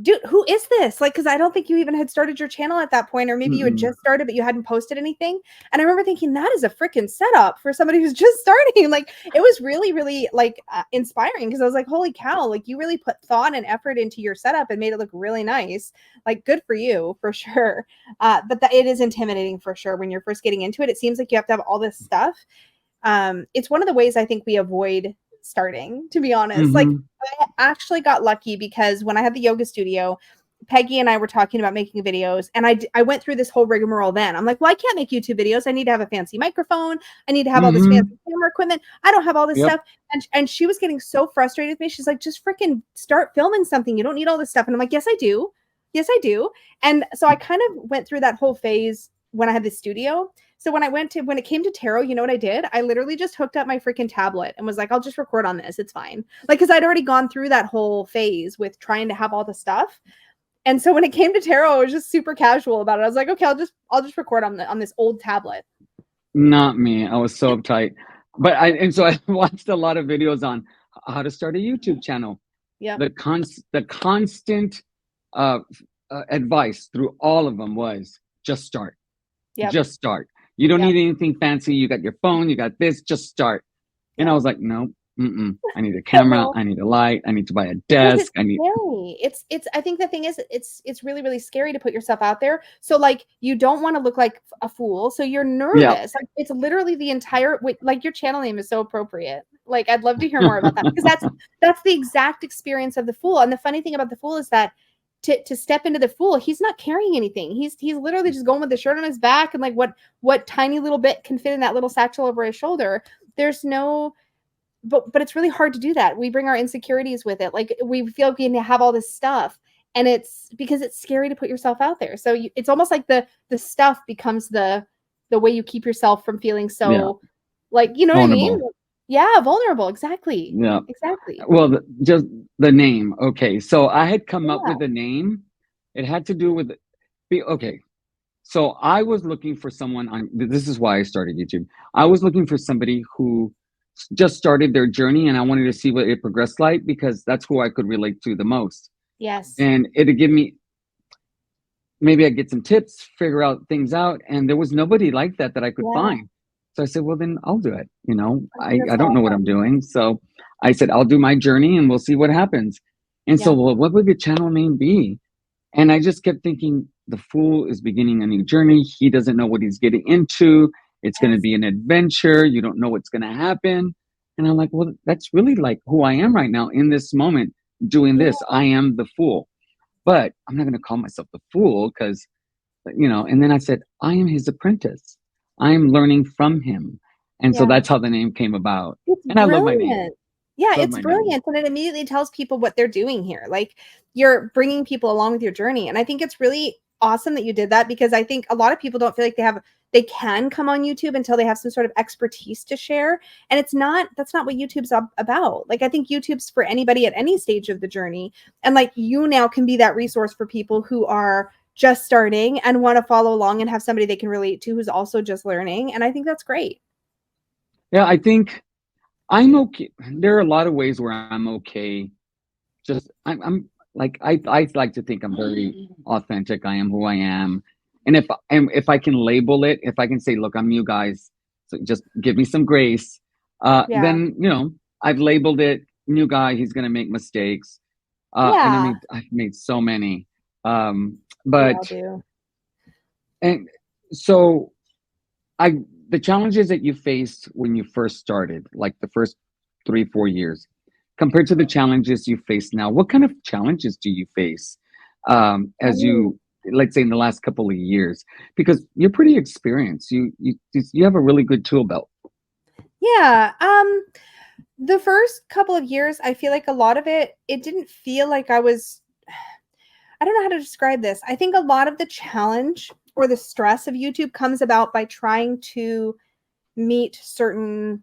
dude, who is this? Like, because I don't think you even had started your channel at that point, or maybe you had mm-mm. just started, but you hadn't posted anything. And I remember thinking that is a freaking setup for somebody who's just starting. Like, it was really, really like inspiring because I was like, holy cow, like you really put thought and effort into your setup and made it look really nice. Like, good for you for sure. But it is intimidating for sure when you're first getting into it. It seems like you have to have all this stuff. It's one of the ways I think we avoid starting, to be honest. Like, Mm-hmm. I actually got lucky because when I had the yoga studio, Peggy and I were talking about making videos, and I went through this whole rigmarole then. I'm like, well, I can't make YouTube videos. I need to have a fancy microphone. I need to have all this Mm-hmm. fancy camera equipment. I don't have all this Yep. stuff. And she was getting so frustrated with me. She's like, just freaking start filming something. You don't need all this stuff. And I'm like, yes, I do. Yes, I do. And so I kind of went through that whole phase when I had the studio. So when it came to tarot, you know what I did? I literally just hooked up my freaking tablet and was like, I'll just record on this. It's fine. Like, cause I'd already gone through that whole phase with trying to have all the stuff. And so when it came to tarot, I was just super casual about it. I was like, okay, I'll just record on this old tablet. Not me. I was so uptight. So I watched a lot of videos on how to start a YouTube channel. Yeah. The constant uh, advice through all of them was just start. Yep. Just start. You don't Yep. need anything fancy. You got your phone, you got this, just start. And I Yep. was like, no, I need a camera, I need a light, I need to buy a Because it's desk, I need, scary. It's I think the thing is it's really, really scary to put yourself out there. So like you don't want to look like a fool. So you're yeah. nervous. Like it's literally the entire like your channel name is so appropriate. Like I'd love to hear more about that because that's the exact experience of the fool. And the funny thing about the fool is that to step into the fool, he's not carrying anything. He's literally just going with the shirt on his back and like what tiny little bit can fit in that little satchel over his shoulder. There's no but it's really hard to do that. We bring our insecurities with it. Like we feel like we need to have all this stuff, and it's because it's scary to put yourself out there. So it's almost like the stuff becomes the way you keep yourself from feeling so Yeah. like you know what I mean? Vulnerable. Yeah, vulnerable. Exactly. Yeah. Exactly. Well, just the name. Okay. So I had come up Yeah. with a name. It had to do with, okay. So I was looking for someone this is why I started YouTube. I was looking for somebody who just started their journey and I wanted to see what it progressed like because that's who I could relate to the most. Yes. And it'd give me, maybe I'd get some tips, figure out things out. And there was nobody like that I could Yeah. find. So I said, well, then I'll do it. That's I don't know beautiful. what I'm doing. So I said, I'll do my journey and we'll see what happens. And so, Yeah. well, what would the channel name be? And I just kept thinking, the fool is beginning a new journey. He doesn't know what he's getting into. It's going to Yes. be an adventure. You don't know what's going to happen. And I'm like, well, that's really like who I am right now in this moment doing Yeah. this. I am the fool. But I'm not going to call myself the fool because, and then I said, I am his apprentice. I am learning from him. And so Yeah. that's how the name came about. It's And I love my name. brilliant. Yeah, Love it's my name. brilliant, and it immediately tells people what they're doing here. Like, you're bringing people along with your journey, and I think it's really awesome that you did that because I think a lot of people don't feel like they can come on YouTube until they have some sort of expertise to share, and that's not what YouTube's about. Like, I think YouTube's for anybody at any stage of the journey, and like you now can be that resource for people who are just starting and want to follow along and have somebody they can relate to who's also just learning, and I think that's great. Yeah, I think I'm okay. There are a lot of ways where I'm okay. Just I'm like I like to think I'm very authentic. I am who I am, and if I can label it, if I can say, look, I'm you guys, so just give me some grace. Yeah. Then I've labeled it. New guy, he's gonna make mistakes. And Yeah. I've made so many. Um, We all but do. and so I the challenges that you faced when you first started, like the first 3 4 years, compared to the challenges you face now, what kind of challenges do you face as Oh. you, let's say, in the last couple of years? Because you're pretty experienced. You have a really good tool belt. Yeah. The first couple of years, I feel like a lot of it didn't feel like I don't know how to describe this. I think a lot of the challenge or the stress of YouTube comes about by trying to meet certain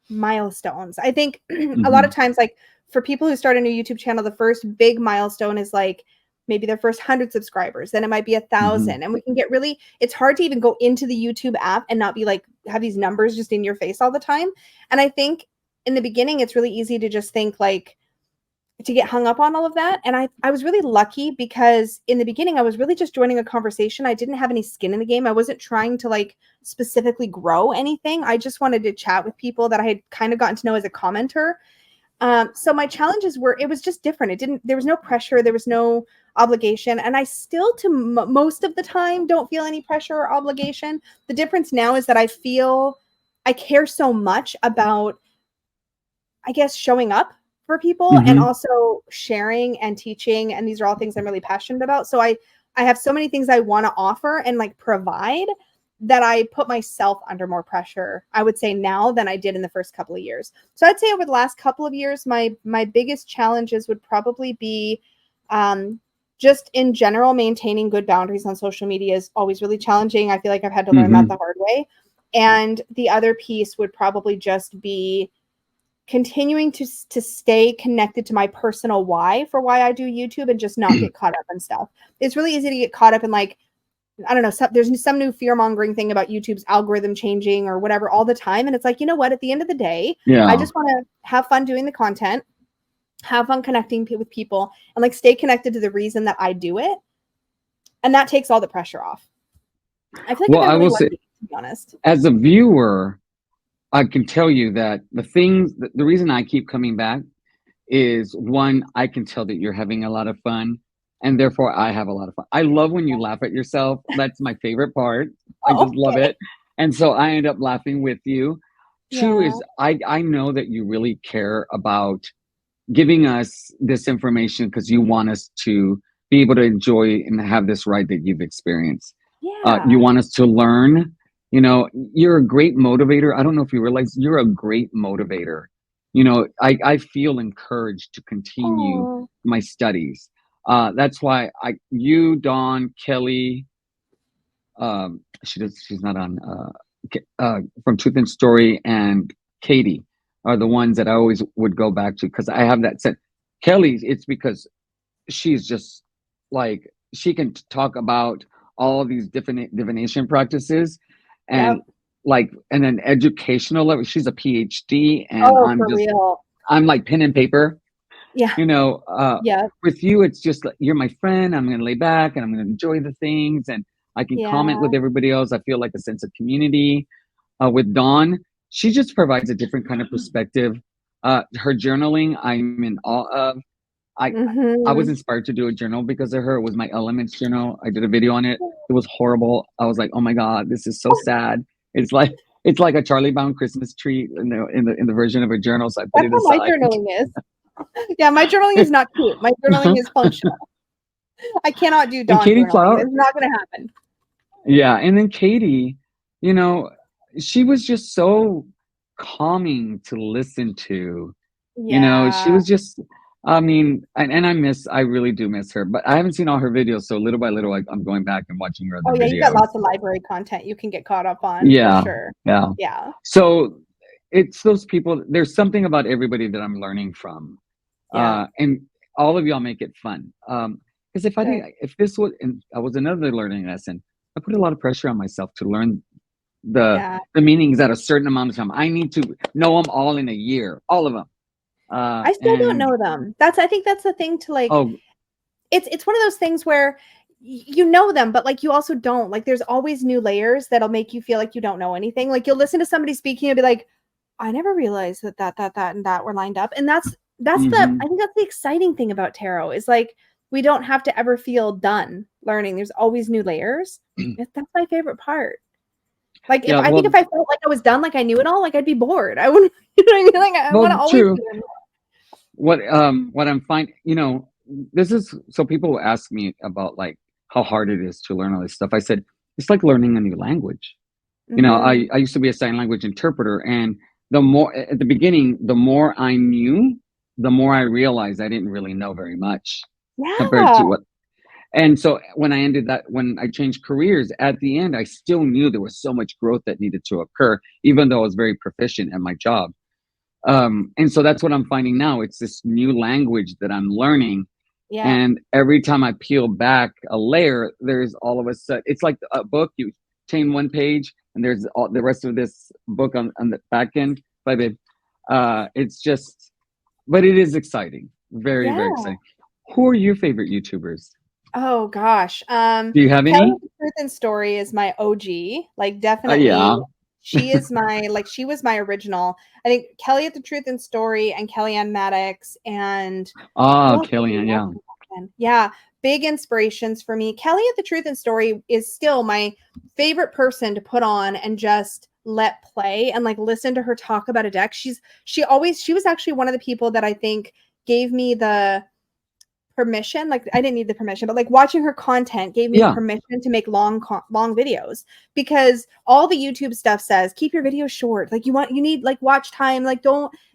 milestones. I think a lot of Hmm. times, like for people who start a new YouTube channel, the first big milestone is like maybe their first 100 subscribers. Then it might be a Hmm. thousand, and we can get really. It's hard to even go into the YouTube app and not be like have these numbers just in your face all the time. And I think in the beginning, it's really easy to just think like to get hung up on all of that. And I was really lucky because in the beginning, I was really just joining a conversation. I didn't have any skin in the game. I wasn't trying to like specifically grow anything. I just wanted to chat with people that I had kind of gotten to know as a commenter. So my challenges were, it was just different. There was no pressure. There was no obligation. And I still, most of the time, don't feel any pressure or obligation. The difference now is that I care so much about, I guess, showing up for people and Hmm. also sharing and teaching. And these are all things I'm really passionate about. So I have so many things I want to offer and like provide that I put myself under more pressure, I would say now than I did in the first couple of years. So I'd say over the last couple of years, my biggest challenges would probably be just in general, maintaining good boundaries on social media is always really challenging. I feel like I've had to learn that Hmm. the hard way. And the other piece would probably just be continuing to stay connected to my personal why for why I do YouTube and just not get caught up in stuff. It's really easy to get caught up in like, I don't know, there's some new fear-mongering thing about YouTube's algorithm changing or whatever all the time. And it's like, you know what? At the end of the day, I just want to have fun doing the content, have fun connecting with people, and like stay connected to the reason that I do it. And that takes all the pressure off. I feel like Well, I've I been will really say, lucky, to be honest. as a viewer, I can tell you that the reason I keep coming back is, one, I can tell that you're having a lot of fun, and therefore I have a lot of fun. I love when you laugh at yourself. That's my favorite part. I just love Okay. it. And so I end up laughing with you. Two Yeah. is I know that you really care about giving us this information because you want us to be able to enjoy and have this ride that you've experienced. You Yeah. want us to learn. You know, you're a great motivator. I don't know if you realize you're a great motivator. You know, I feel encouraged to continue Oh, my studies. That's why you, Dawn, Kelly, she's not on, from Truth and Story, and Katie are the ones that I always would go back to because I have that sense. Kelly, it's because she's just like, she can talk about all these different divination practices, and yep. like, and an educational level. She's a PhD, and Oh, for real. I'm like pen and paper. Yeah. You know, Yep. with you, it's just like, you're my friend. I'm going to lay back and I'm going to enjoy the things, and I can comment Yeah. with everybody else. I feel like a sense of community. With Dawn, she just provides a different kind of perspective. Her journaling, I'm in awe of. I I was Mm-hmm. inspired to do a journal because of her. It was my Elements journal. I did a video on it. It was horrible. I was like, oh my god, this is so sad. It's like it's like a Charlie Brown Christmas tree in the version of a journal. So I put That's it how my aside. journaling is. Yeah, my journaling is not cute. My journaling is functional. I cannot do And dawn Katie journaling. Flower, It's not going to happen. yeah, and then Katie, you know, she was just so calming to listen to. You know, she Yeah. was just, I mean, and I really do miss her, but I haven't seen all her videos. So little by little, I'm going back and watching her Oh, other yeah, you've got videos. lots of library content you can get caught up on for Yeah, sure. yeah. Yeah. So it's those people, there's something about everybody that I'm learning from. Yeah. And all of y'all make it fun. Because if I Good. didn't, if this was, and I was another learning lesson, I put a lot of pressure on myself to learn Yeah. the meanings at a certain amount of time. I need to know them all in a year, all of them. I still don't And know them. I think that's the thing to like, oh, it's one of those things where you know them, but like you also don't. Like there's always new layers that'll make you feel like you don't know anything. Like you'll listen to somebody speaking and be like, I never realized that and that were lined up. And I mhm. think that's the exciting thing about tarot is like we don't have to ever feel done learning. There's always new layers. That's my favorite part. Like Yeah, if I felt like I was done, like I knew it all, like I'd be bored. I wouldn't, you know what I mean? Like I want to always true. do What I'm finding, this is, so people ask me about like how hard it is to learn all this stuff. I said it's like learning a new language. it. You know, Mm-hmm. I used to be a sign language interpreter, and the more at the beginning, the more I knew, the more I realized I didn't really know very much compared Yeah. to what. And so when I changed careers, at the end, I still knew there was so much growth that needed to occur, even though I was very proficient at my job. And so that's what I'm finding now. It's this new language that I'm learning. Yeah. And every time I peel back a layer, there's all of a sudden, it's like a book. You chain one page, and there's all the rest of this book on the back end. Bye, babe. It's just, but it is exciting. Very, very Yeah. exciting. Who are your favorite YouTubers? Oh gosh. Do you have Kelly any? the Truth and Story is my OG. Like definitely Yeah. she is my like she was my original. I think Kelly at the Truth and Story and Kellyanne Maddox and who Ah, else did we Killian. watch Yeah. back then? Yeah, big inspirations for me. Kelly at the Truth and Story is still my favorite person to put on and just let play and like listen to her talk about a deck. She was actually one of the people that I think gave me the permission. Like I didn't need the permission, but like watching her content gave me Yeah. permission to make long videos because all the YouTube stuff says keep your videos short. Like you need like watch time. Like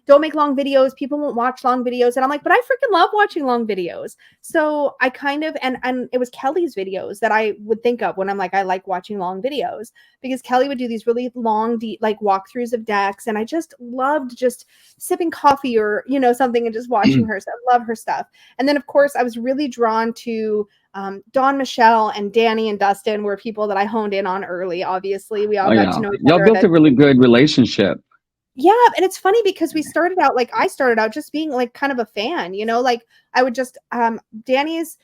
don't make long videos. People won't watch long videos. And I'm like, but I freaking love watching long videos. So I kind of, and it was Kelly's videos that I would think of when I'm like, I like watching long videos, because Kelly would do these really long, deep, like walkthroughs of decks. And I just loved just sipping coffee or, you know, something and just watching her. So I love her stuff. And then of course I was really drawn to Dawn Michelle and Danny and Dustin were people that I honed in on early. Obviously, we all Oh got yeah, to know each y'all other. built a really good relationship. Yeah, and it's funny because we started out, like, I started out just being like kind of a fan, you know, like I would just Danny's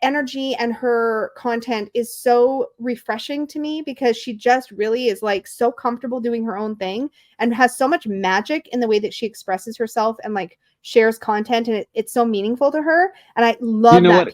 energy and her content is so refreshing to me because she just really is like so comfortable doing her own thing and has so much magic in the way that she expresses herself and like shares content, and it's so meaningful to her, and I You love know that.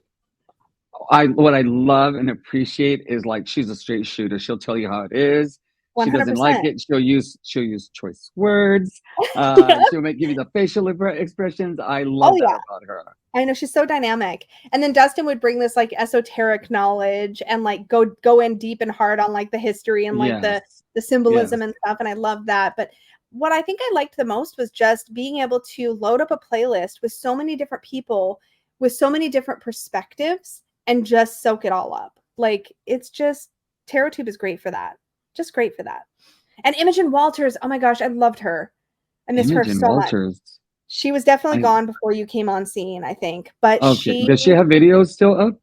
what I love and appreciate is like she's a straight shooter. She'll tell you how it is. She doesn't like 100%. it. She'll use choice words. Yeah. She'll give you the facial expressions. I Oh love that yeah. about her. I know, she's so dynamic. And then Dustin would bring this like esoteric knowledge and like go in deep and hard on like the history and like the Yes, symbolism yes. and stuff. And I love that. But what I think I liked the most was just being able to load up a playlist with so many different people with so many different perspectives and just soak it all up. Like it's just TarotTube is great for that. Just great for that. And Imogen Walters, oh my gosh, I loved her. I miss her Imogen so much. Walters. She was definitely I gone before you came on scene, I think. But Okay. Does she have videos still up?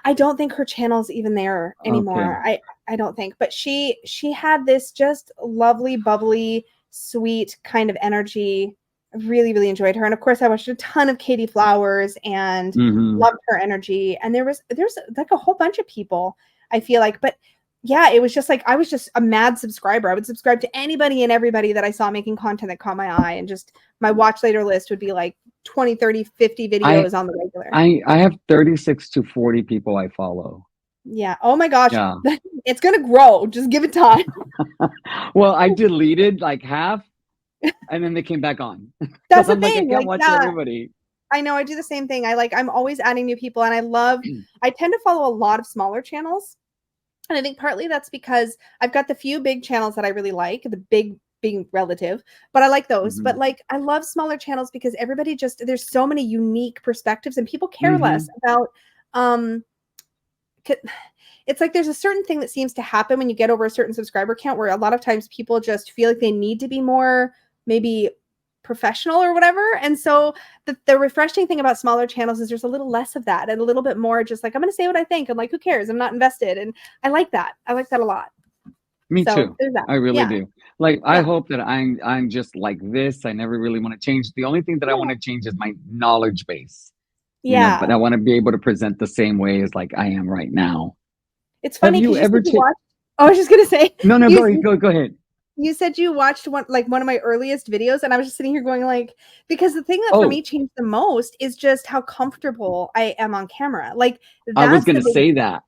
I don't think her channel's even there Okay. anymore. I don't think. But she had this just lovely, bubbly, sweet kind of energy. I really, really enjoyed her. And of course I watched a ton of Katie Flowers and Mm-hmm. loved her energy. And there's like a whole bunch of people, I feel like. But yeah, it was just like I was just a mad subscriber. I would subscribe to anybody and everybody that I saw making content that caught my eye, and just my watch later list would be like 20, 30, 50 I videos on the regular. I have 36 to 40 people I follow. Yeah. Oh my gosh. Yeah. It's gonna grow. Just give it time. Well, I deleted like half and then they came back on. That's Because the I'm like, I thing. can't Like, watch yeah, everybody. I know I do the same thing. I'm always adding new people, and I tend to follow a lot of smaller channels. And I think partly that's because I've got the few big channels that I really like, the big being relative, but I like those. Mm-hmm. But like I love smaller channels because everybody just there's so many unique perspectives and people care Mm-hmm. less about um it's like there's a certain thing that seems to happen when you get over a certain subscriber count where a lot of times people just feel like they need to be more maybe professional or whatever. And so the refreshing thing about smaller channels is there's a little less of that and a little bit more just like I'm going to say what I think and like who cares? I'm not invested. And I like that. I like that a lot. Me So too. there's that. I really Yeah. do. Like I Yeah. hope that I'm just like this. I never really want to change. The only thing that I Yeah. want to change is my knowledge base. But Yeah. I want to be able to present the same way as like I am right now. It's Have funny you because you ever said you watched I was just gonna say No, no, you go ahead. you said you watched one of my earliest videos, and I was just sitting here going like, because the thing that for Oh, me changed the most is just how comfortable I am on camera. Like I was that's gonna say that.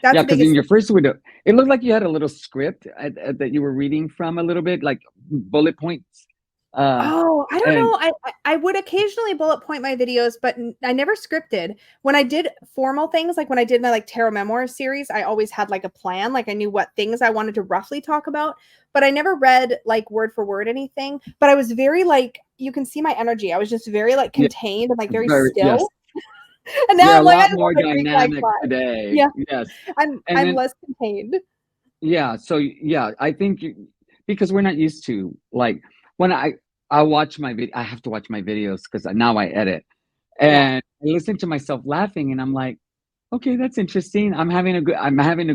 that's Yeah, the because in biggest. your first window, it looked like you had a little script that you were reading from a little bit, like bullet points. Uh, Oh, I don't and know. I would occasionally bullet point my videos, but I never scripted. When I did formal things, like when I did my like tarot memoir series, I always had like a plan. Like I knew what things I wanted to roughly talk about, but I never read like word for word anything. But I was very like you can see my energy. I was just very like yeah, contained and like very very yes, still. And now you're a I'm like I lot just more want a Greek like dynamic flag. today. Yeah, Yes, and I'm then less contained. yeah, so yeah, I think because we're not used to like when I watch my video, I have to watch my videos because now I edit Yeah, and I listen to myself laughing, and I'm like, okay, that's interesting. I'm having a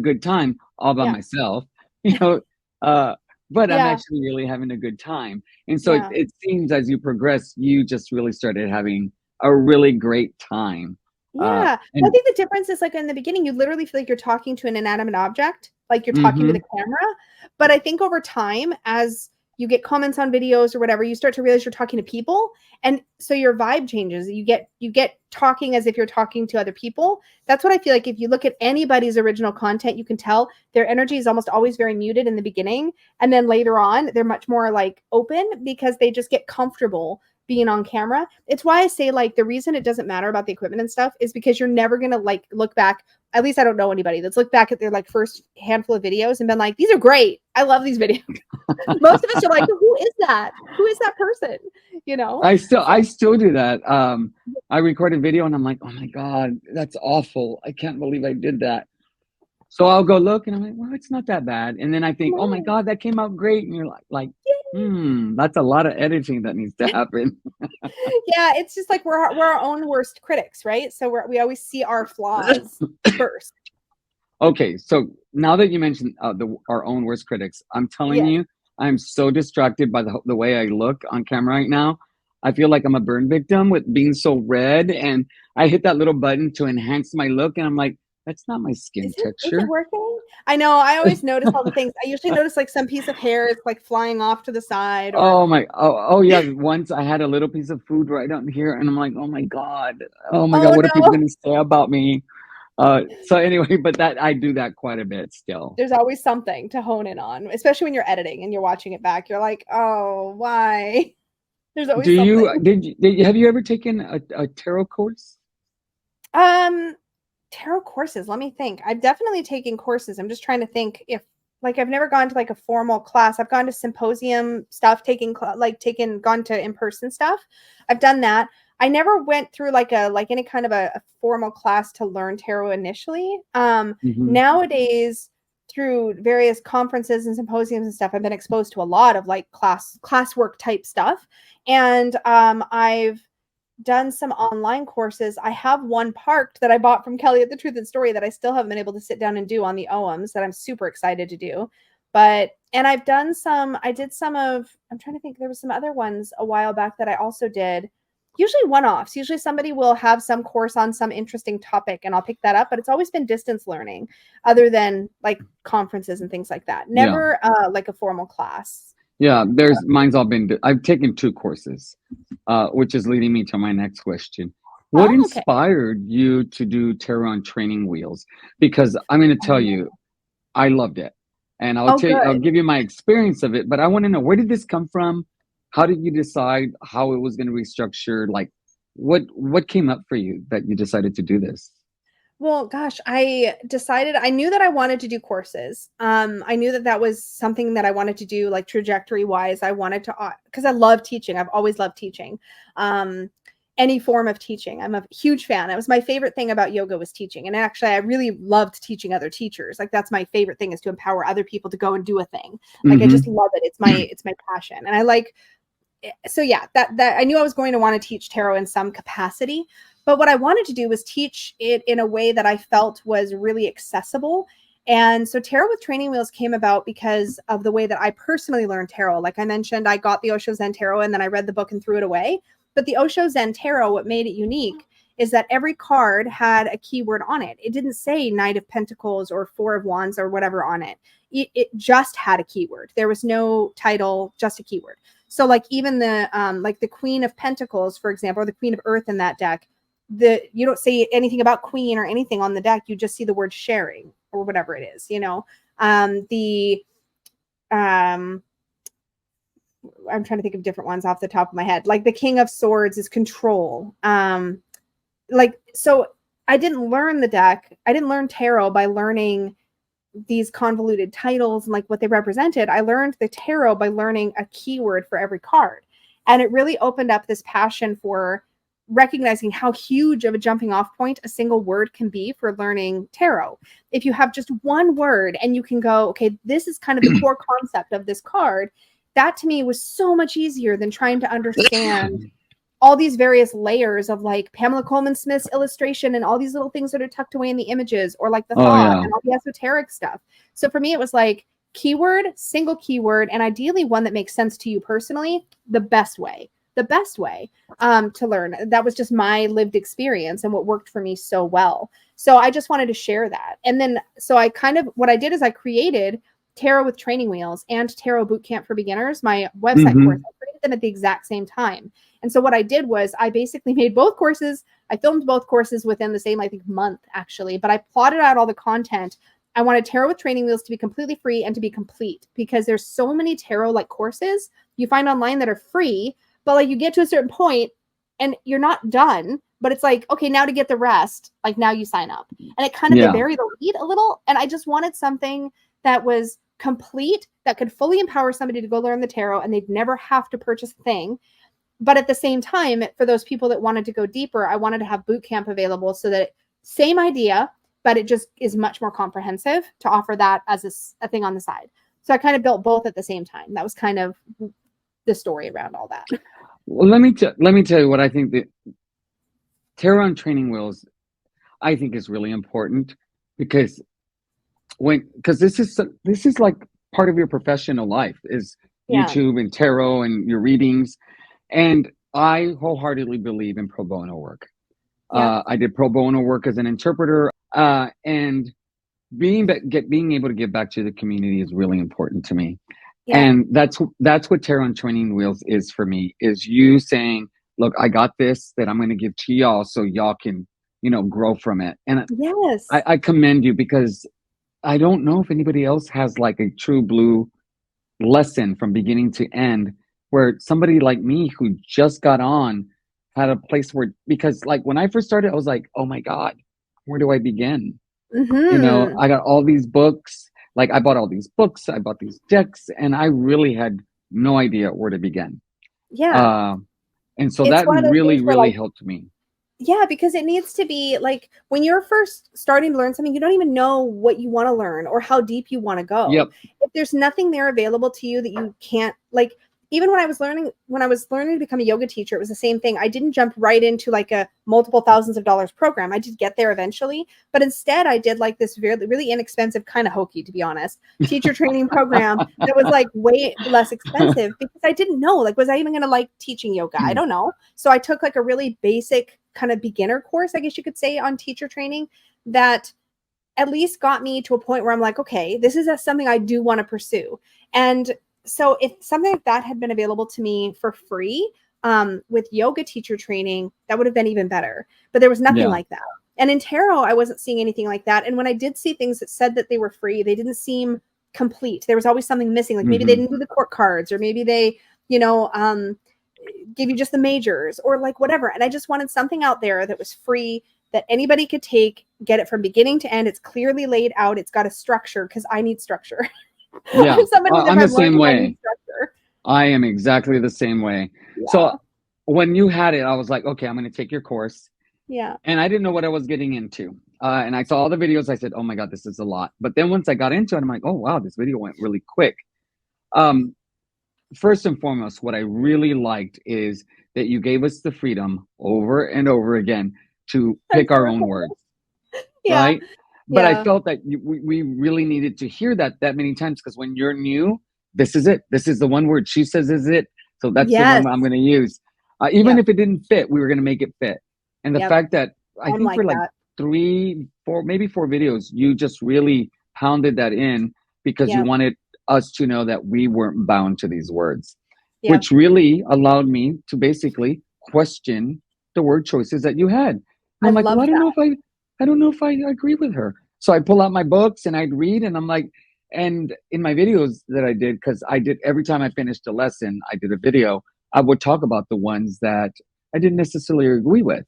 good time all by yeah, myself, you know. Uh, but I'm yeah, actually really having a good time. And so yeah. it seems as you progress, you just really started having a really great time. Yeah. I And think the difference is like in the beginning, you literally feel like you're talking to an inanimate object, like you're talking to hmm the camera. But I think over time, as you get comments on videos or whatever, you start to realize you're talking to people. And so your vibe changes. You get talking as if you're talking to other people. That's what I feel like. If you look at anybody's original content, you can tell their energy is almost always very muted in the beginning. And then later on, they're much more like open because they just get comfortable being on camera. It's why I say like the reason it doesn't matter about the equipment and stuff is because you're never gonna like look back. At least I don't know anybody that's looked back at their like first handful of videos and been like, these are great. I love these videos. Most of us are like, who is that? Who is that person? You know? I still do that. I record a video and I'm like, oh my God, that's awful. I can't believe I did that. So I'll go look and I'm like, well, it's not that bad. And then I think, oh my God, that came out great. And you're that's a lot of editing that needs to happen. Yeah, it's just like we're our own worst critics, right? So we always see our flaws first. Okay, so now that you mentioned our own worst critics, I'm telling you, I'm so distracted by the way I look on camera right now. I feel like I'm a burn victim with being so red, and I hit that little button to enhance my look, and I'm like, that's not my skin Is it texture. working? I know. I always notice all the things. I usually notice like some piece of hair is like flying off to the side, or Oh yeah. Once I had a little piece of food right on here, and I'm like, oh my God, oh what are people no. gonna say about me? So anyway, but that I do that quite a bit still. There's always something to hone in on, especially when you're editing and you're watching it back. You're like, oh, why? There's always something. Have you ever taken a tarot course? Tarot courses. Let me think. I've definitely taken courses. I'm just trying to think if like I've never gone to like a formal class. I've gone to symposium stuff, gone to in-person stuff. I've done that. I never went through like any kind of a formal class to learn tarot initially. Nowadays, through various conferences and symposiums and stuff, I've been exposed to a lot of like classwork type stuff. And I've done some online courses. I have one parked that I bought from Kelly at The Truth and Story that I still haven't been able to sit down and do on the OMs that I'm super excited to do. And I've done I'm trying to think, there was some other ones a while back that I also did. Usually one-offs. Usually somebody will have some course on some interesting topic and I'll pick that up, but it's always been distance learning other than like conferences and things like that. Never like a formal class. Yeah, I've taken 2 courses, which is leading me to my next question. What inspired you to do tarot on training wheels? Because I'm going to tell you, I loved it. And I'll give you my experience of it, but I want to know, where did this come from? How did you decide how it was going to be structured? Like what came up for you that you decided to do this? Well, gosh, I knew that I wanted to do courses. I knew that was something that I wanted to do, like trajectory wise. I wanted to, because I love teaching. I've always loved teaching. Any form of teaching. I'm a huge fan. It was my favorite thing about yoga was teaching. And actually, I really loved teaching other teachers. Like that's my favorite thing, is to empower other people to go and do a thing. Like I just love it. It's my passion. And I like, so yeah, that I knew I was going to want to teach tarot in some capacity. But what I wanted to do was teach it in a way that I felt was really accessible. And so Tarot with Training Wheels came about because of the way that I personally learned tarot. Like I mentioned, I got the Osho Zen Tarot and then I read the book and threw it away. But the Osho Zen Tarot, what made it unique is that every card had a keyword on it. It didn't say Knight of Pentacles or Four of Wands or whatever on it. It just had a keyword. There was no title, just a keyword. So like even the Queen of Pentacles, for example, or the Queen of Earth in that deck, you don't say anything about queen or anything on the deck. You just see the word sharing or whatever it is, you know. I'm trying to think of different ones off the top of my head. Like the King of Swords is control. So I didn't learn the deck. I didn't learn tarot by learning these convoluted titles and like what they represented. I learned the tarot by learning a keyword for every card. And it really opened up this passion for recognizing how huge of a jumping off point a single word can be for learning tarot. If you have just one word and you can go, okay, this is kind of the core concept of this card, that to me was so much easier than trying to understand all these various layers of like Pamela Coleman Smith's illustration and all these little things that are tucked away in the images, or like the thought and all the esoteric stuff. So for me, it was like keyword, single keyword, and ideally one that makes sense to you personally, the best way to learn. That was just my lived experience and what worked for me so well. So I just wanted to share that. And then, so what I did is I created Tarot with Training Wheels and Tarot Bootcamp for Beginners, my website course. I created them at the exact same time. And so what I did was I basically made both courses. I filmed both courses within the same, I think, month actually, but I plotted out all the content. I wanted Tarot with Training Wheels to be completely free and to be complete, because there's so many tarot like courses you find online that are free, but like you get to a certain point and you're not done, but it's like, okay, now to get the rest, like now you sign up. And it kind of, they Yeah. bury the lead a little. And I just wanted something that was complete, that could fully empower somebody to go learn the tarot and they'd never have to purchase a thing. But at the same time, for those people that wanted to go deeper, I wanted to have boot camp available so that same idea, but it just is much more comprehensive to offer that as a thing on the side. So I kind of built both at the same time. That was kind of the story around all that. Well, let me tell you what I think. The tarot on training wheels, I think, is really important because this is like part of your professional life is Yeah. YouTube and tarot and your readings, and I wholeheartedly believe in pro bono work. Yeah. I did pro bono work as an interpreter, and being able to give back to the community is really important to me. Yeah. And that's what tarot on training wheels is for me, is you saying, look, I got this that I'm going to give to y'all so y'all can, grow from it. And Yes. I commend you because I don't know if anybody else has like a true blue lesson from beginning to end where somebody like me who just got on had a place where, because like when I first started, I was like, oh my God, where do I begin? Mm-hmm. I got all these books, like I bought all these books, I bought these decks, and I really had no idea where to begin. Yeah. And so It's that one of those really, things where really like, helped me. yeah, because it needs to be like when you're first starting to learn something, you don't even know what you want to learn or how deep you want to go. Yep. If there's nothing there available to you that you can't, like, even when I was learning to become a yoga teacher, it was the same thing. I didn't jump right into like a multiple thousands of dollars program. I did get there eventually, but instead I did like this really, really inexpensive, kind of hokey, to be honest, teacher training program that was like way less expensive because I didn't know, like, was I even going to like teaching yoga? I don't know. So I took like a really basic kind of beginner course, I guess you could say, on teacher training that at least got me to a point where I'm like, okay, this is something I do want to pursue. And so if something like that had been available to me for free, with yoga teacher training, that would have been even better. But there was nothing Yeah. like that. And in tarot, I wasn't seeing anything like that. And when I did see things that said that they were free, they didn't seem complete. There was always something missing. Like maybe they didn't do the court cards, or maybe they, give you just the majors or like whatever. And I just wanted something out there that was free, that anybody could take, get it from beginning to end. It's clearly laid out. It's got a structure because I need structure. Yeah. I'm somebody that I'm if the I'm same learning, I way. need structure. I am exactly the same way. Yeah. So when you had it, I was like, okay, I'm going to take your course. Yeah. And I didn't know what I was getting into. And I saw all the videos. I said, oh my God, this is a lot. But then once I got into it, I'm like, oh, wow, this video went really quick. First and foremost, what I really liked is that you gave us the freedom over and over again to pick our own words, Yeah. right? But I Yeah. felt that we really needed to hear that many times, because when you're new, this is it. This is the one word she says is it. So that's the Yes. one I'm going to use. Even if it didn't fit, we were going to make it fit. And the fact that I think like for like that. 3, 4, maybe 4 videos, you just really pounded that in because you wanted us to know that we weren't bound to these words, which really allowed me to basically question the word choices that you had. And I I'm like, well, love that. I don't know if I agree with her. So I pull out my books and I'd read, and I'm like, and in my videos that I did, because I did every time I finished a lesson, I did a video. I would talk about the ones that I didn't necessarily agree with.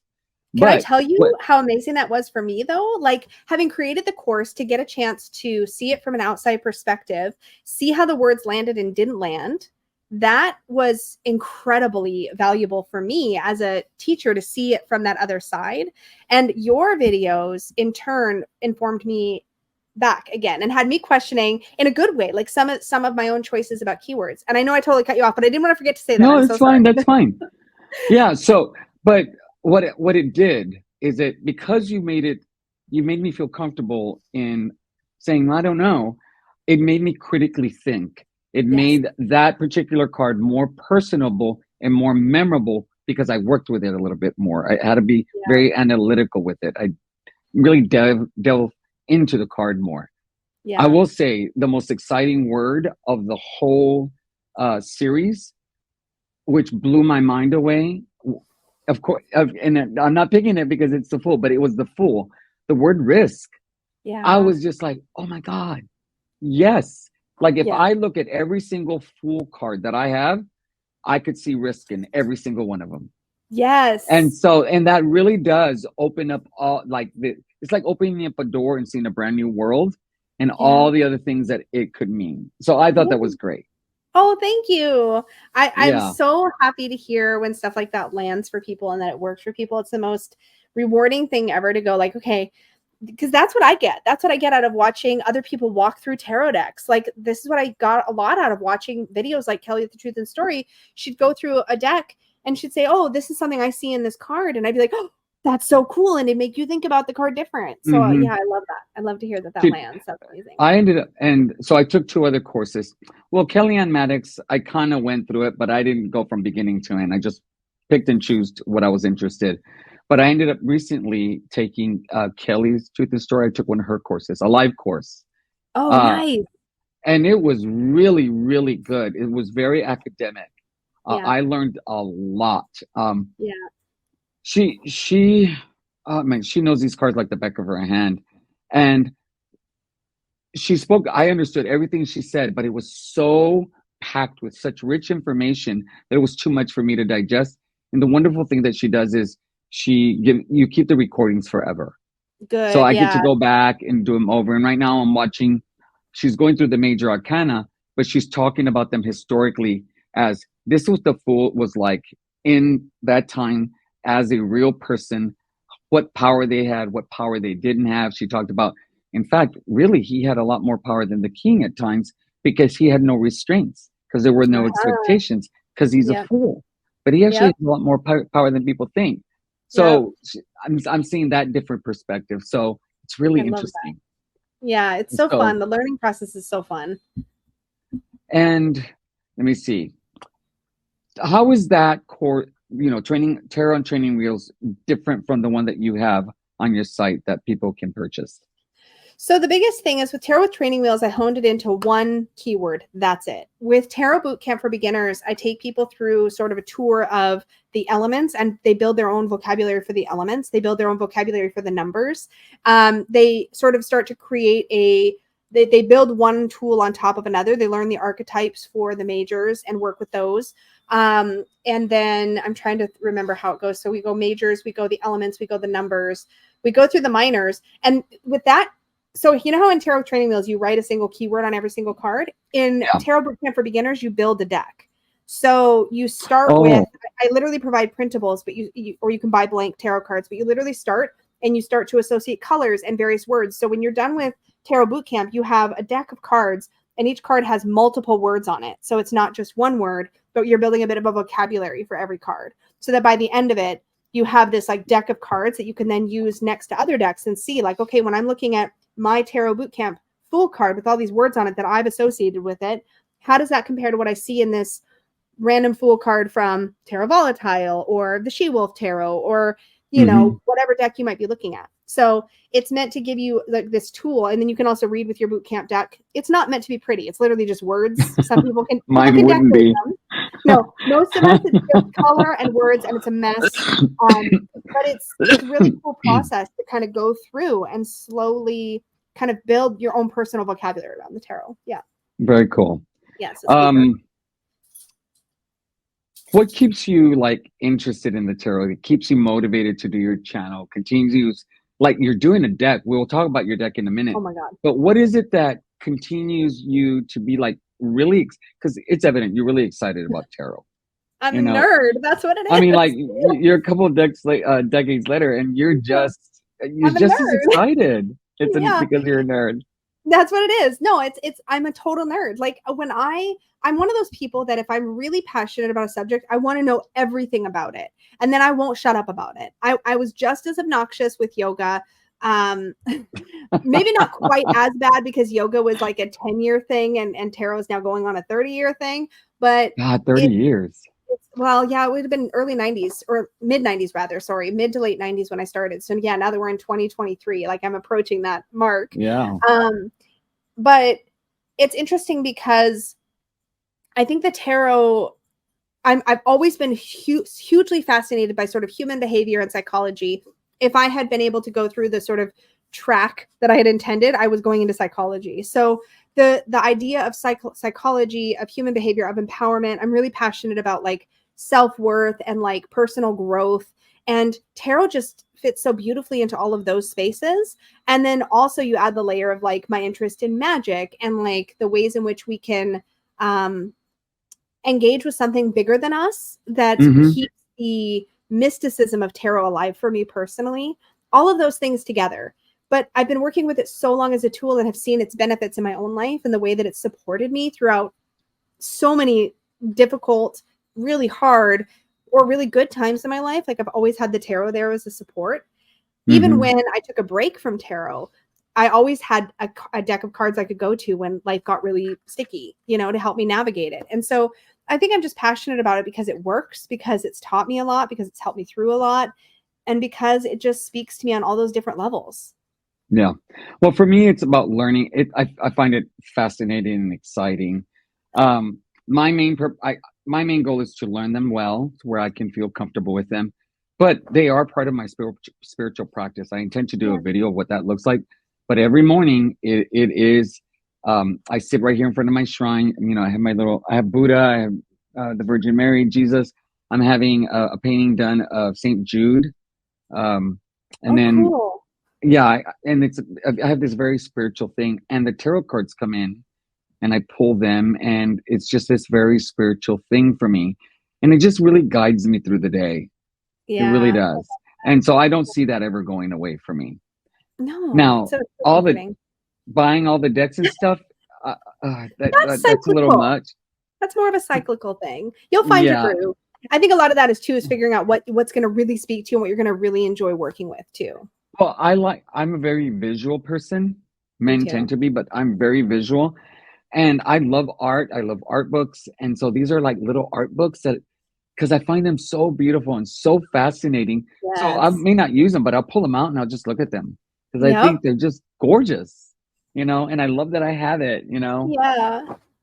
Can I But tell you what? how amazing that was for me, though? Like having created the course to get a chance to see it from an outside perspective, see how the words landed and didn't land. That was incredibly valuable for me as a teacher to see it from that other side. And your videos, in turn, informed me back again and had me questioning in a good way, like some of my own choices about keywords. And I know I totally cut you off, but I didn't want to forget to say that. No, I'm it's so sorry. fine. That's fine. Yeah. So, but what it did is that because you made me feel comfortable in saying, I don't know. It made me critically think. It Yes. made that particular card more personable and more memorable because I worked with it a little bit more. I had to be very analytical with it. I really delve into the card more. I Yeah. will say the most exciting word of the whole series, which blew my mind away. Of course, and I'm not picking it because it's the Fool, but it was the Fool. The word risk. I Yeah. was just like, oh my God, yes. Like if Yeah. I look at every single Fool card that I have, I could see risk in every single one of them. And Yes. so, and that really does open up all it's like opening up a door and seeing a brand new world and Yeah. all the other things that it could mean. So I thought Yeah. that was great. Oh, thank you. I'm Yeah. so happy to hear when stuff like that lands for people and that it works for people. It's the most rewarding thing ever to go like, okay, because that's what I get. That's what I get out of watching other people walk through tarot decks. Like this is what I got a lot out of watching videos like Kelly with the Truth and Story. She'd go through a deck and she'd say, "Oh, this is something I see in this card," and I'd be like, "Oh, that's so cool," and it make you think about the card different. So yeah, Hmm. I love that. I love to hear that that lands. That's amazing. I ended up, and so I took two other courses. Well, Kellyanne Maddox, I kind of went through it, but I didn't go from beginning to end. I just picked and chose what I was interested. But I ended up recently taking Kelly's Truth and Story. I took one of her courses, a live course, Oh, uh, nice. and it was really, really good. It was very academic. Yeah. I learned a lot. Yeah. She, oh man, she knows these cards like the back of her hand, and she spoke. I understood everything she said, but it was so packed with such rich information that it was too much for me to digest. And the wonderful thing that she does is you keep the recordings forever, so Good. I get to Yeah. go back and do them over. And right now I'm watching. She's going through the major arcana, but she's talking about them historically as this was the fool was like in that time as a real person, what power they had, what power they didn't have. She talked about, in fact, really, he had a lot more power than the king at times because he had no restraints, because there were no Uh-huh. expectations, because he's a Yep. fool. But he actually Yep. has a lot more power than people think. Yep. So I'm seeing that different perspective. So it's really I love that. interesting. Yeah, it's so So, fun. The learning process is so fun. and let me see, how is that core, training tarot and training wheels different from the one that you have on your site that people can purchase? So the biggest thing is with Tarot with Training Wheels, I honed it into one keyword. That's it. With Tarot Bootcamp for Beginners, I take people through sort of a tour of the elements, and they build their own vocabulary for the elements. They build their own vocabulary for the numbers. They sort of start to create they build one tool on top of another. They learn the archetypes for the majors and work with those. And then I'm trying to remember how it goes. So we go majors, we go the elements, we go the numbers, we go through the minors. And with that, so you know how in Tarot Training Wheels you write a single keyword on every single card? In Yeah. Tarot Bootcamp for Beginners, you build a deck. So you start with, Oh. I literally provide printables, but or you can buy blank tarot cards, but you literally start and you start to associate colors and various words. So when you're done with Tarot Bootcamp, you have a deck of cards and each card has multiple words on it. So it's not just one word, but you're building a bit of a vocabulary for every card. So that by the end of it, you have this like deck of cards that you can then use next to other decks and see like, okay, when I'm looking at my Tarot Bootcamp Fool card with all these words on it that I've associated with it, how does that compare to what I see in this random Fool card from Tarot Volatile or the She-Wolf Tarot or, whatever deck you might be looking at. So it's meant to give you like this tool, and then you can also read with your bootcamp deck. It's not meant to be pretty. It's literally just words. Some people can Mine wouldn't decorate be. them. No, most of us it's just color and words, and it's a mess. But it's really cool process to kind of go through and slowly kind of build your own personal vocabulary around the tarot. Yeah. Very cool. Yes. Yeah, What keeps you like interested in the tarot? It keeps you motivated to do your channel, continues like you're doing a deck. We'll talk about your deck in a minute. oh my God. But what is it that continues you to be like really, because it's evident you're really excited about tarot. I'm a nerd. That's what it is. I mean, like you're a couple of decades later, and you're just I'm a as nerd. excited. It's Yeah. because you're a nerd. That's what it is. No, it's I'm a total nerd. Like when I'm one of those people that if I'm really passionate about a subject, I want to know everything about it. And then I won't shut up about it. I was just as obnoxious with yoga. Maybe not quite as bad because yoga was like a 10-year thing and tarot is now going on a 30-year thing. But God, 30 years. well, yeah, it would have been early 90s or mid 90s rather. Sorry, mid to late 90s when I started. So yeah, now that we're in 2023, like I'm approaching that mark. Yeah. But it's interesting because I think the tarot, I've always been hugely fascinated by sort of human behavior and psychology. If I had been able to go through the sort of track that I had intended, I was going into psychology. So the idea of psychology, of human behavior, of empowerment. I'm really passionate about like self-worth and like personal growth, and tarot just fits so beautifully into all of those spaces. And then also you add the layer of like my interest in magic and like the ways in which we can um engage with something bigger than us that Hmm. keeps the mysticism of tarot alive for me personally. All of those things together. But I've been working with it so long as a tool and have seen its benefits in my own life and the way that it's supported me throughout so many difficult, really hard, or really good times in my life. Like I've always had the tarot there as a support. Even Hmm. when I took a break from tarot, I always had a deck of cards I could go to when life got really sticky, you know, to help me navigate it. And so I think I'm just passionate about it because it works, because it's taught me a lot, because it's helped me through a lot, and because it just speaks to me on all those different levels. Yeah. Well, for me, it's about learning. I find it fascinating and exciting. My my main goal is to learn them well, to where I can feel comfortable with them. But they are part of my spiritual practice. I intend to do Yeah. a video of what that looks like. But every morning, it is. I sit right here in front of my shrine. You know, I have I have Buddha, I have the Virgin Mary, Jesus. I'm having a painting done of Saint Jude. Um, and Oh, then cool. yeah, and I have this very spiritual thing, and the tarot cards come in, and I pull them, and it's just this very spiritual thing for me, and it just really guides me through the day. It really Yeah. does, and so I don't see that ever going away from me. No, it's Now, so all the comforting. buying all the decks and stuff, That's that's a little cyclical. much. That's more of a cyclical thing. You'll find your Yeah. groove. I think a lot of that is too is figuring out what's going to really speak to you and what you're going to really enjoy working with too. Well, I'm a very visual person. Me Men tend too. to be, but I'm very visual. And I love art. I love art books. And so these are like little art books that, because I find them so beautiful and so fascinating. So I Yes. may not use them, but I'll pull them out and I'll just look at them because I Yep. think they're just gorgeous, you know, and I love that I have it, you know. Yeah.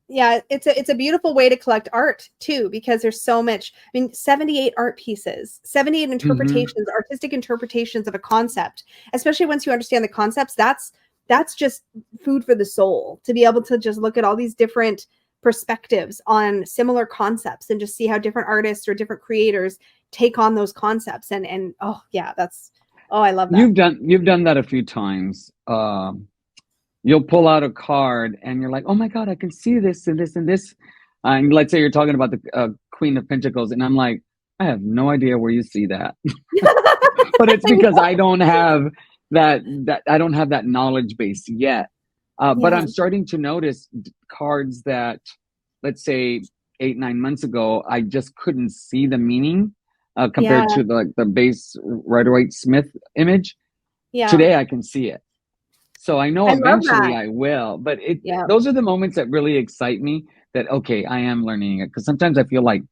Yeah, it's a beautiful way to collect art too, because there's so much. I mean, 78 art pieces, 78 Hmm. interpretations, artistic interpretations of a concept. Especially once you understand the concepts, that's just food for the soul to be able to just look at all these different perspectives on similar concepts and just see how different artists or different creators take on those concepts. And oh yeah, that's oh, I love that. You've done that a few times. You'll pull out a card and you're like, oh my God, I can see this and this and this. And let's say you're talking about the Queen of Pentacles, and I'm like, I have no idea where you see that. But it's because I don't have that I don't have that knowledge base yet. But Yeah. I'm starting to notice cards that, let's say, 8, 9 months ago, I just couldn't see the meaning Yeah. compared to the base Rider Waite Smith image. Yeah. Today I can see it. So I know I love eventually that. I will, but it Yeah. those are the moments that really excite me, that okay, I am learning it, because sometimes I feel like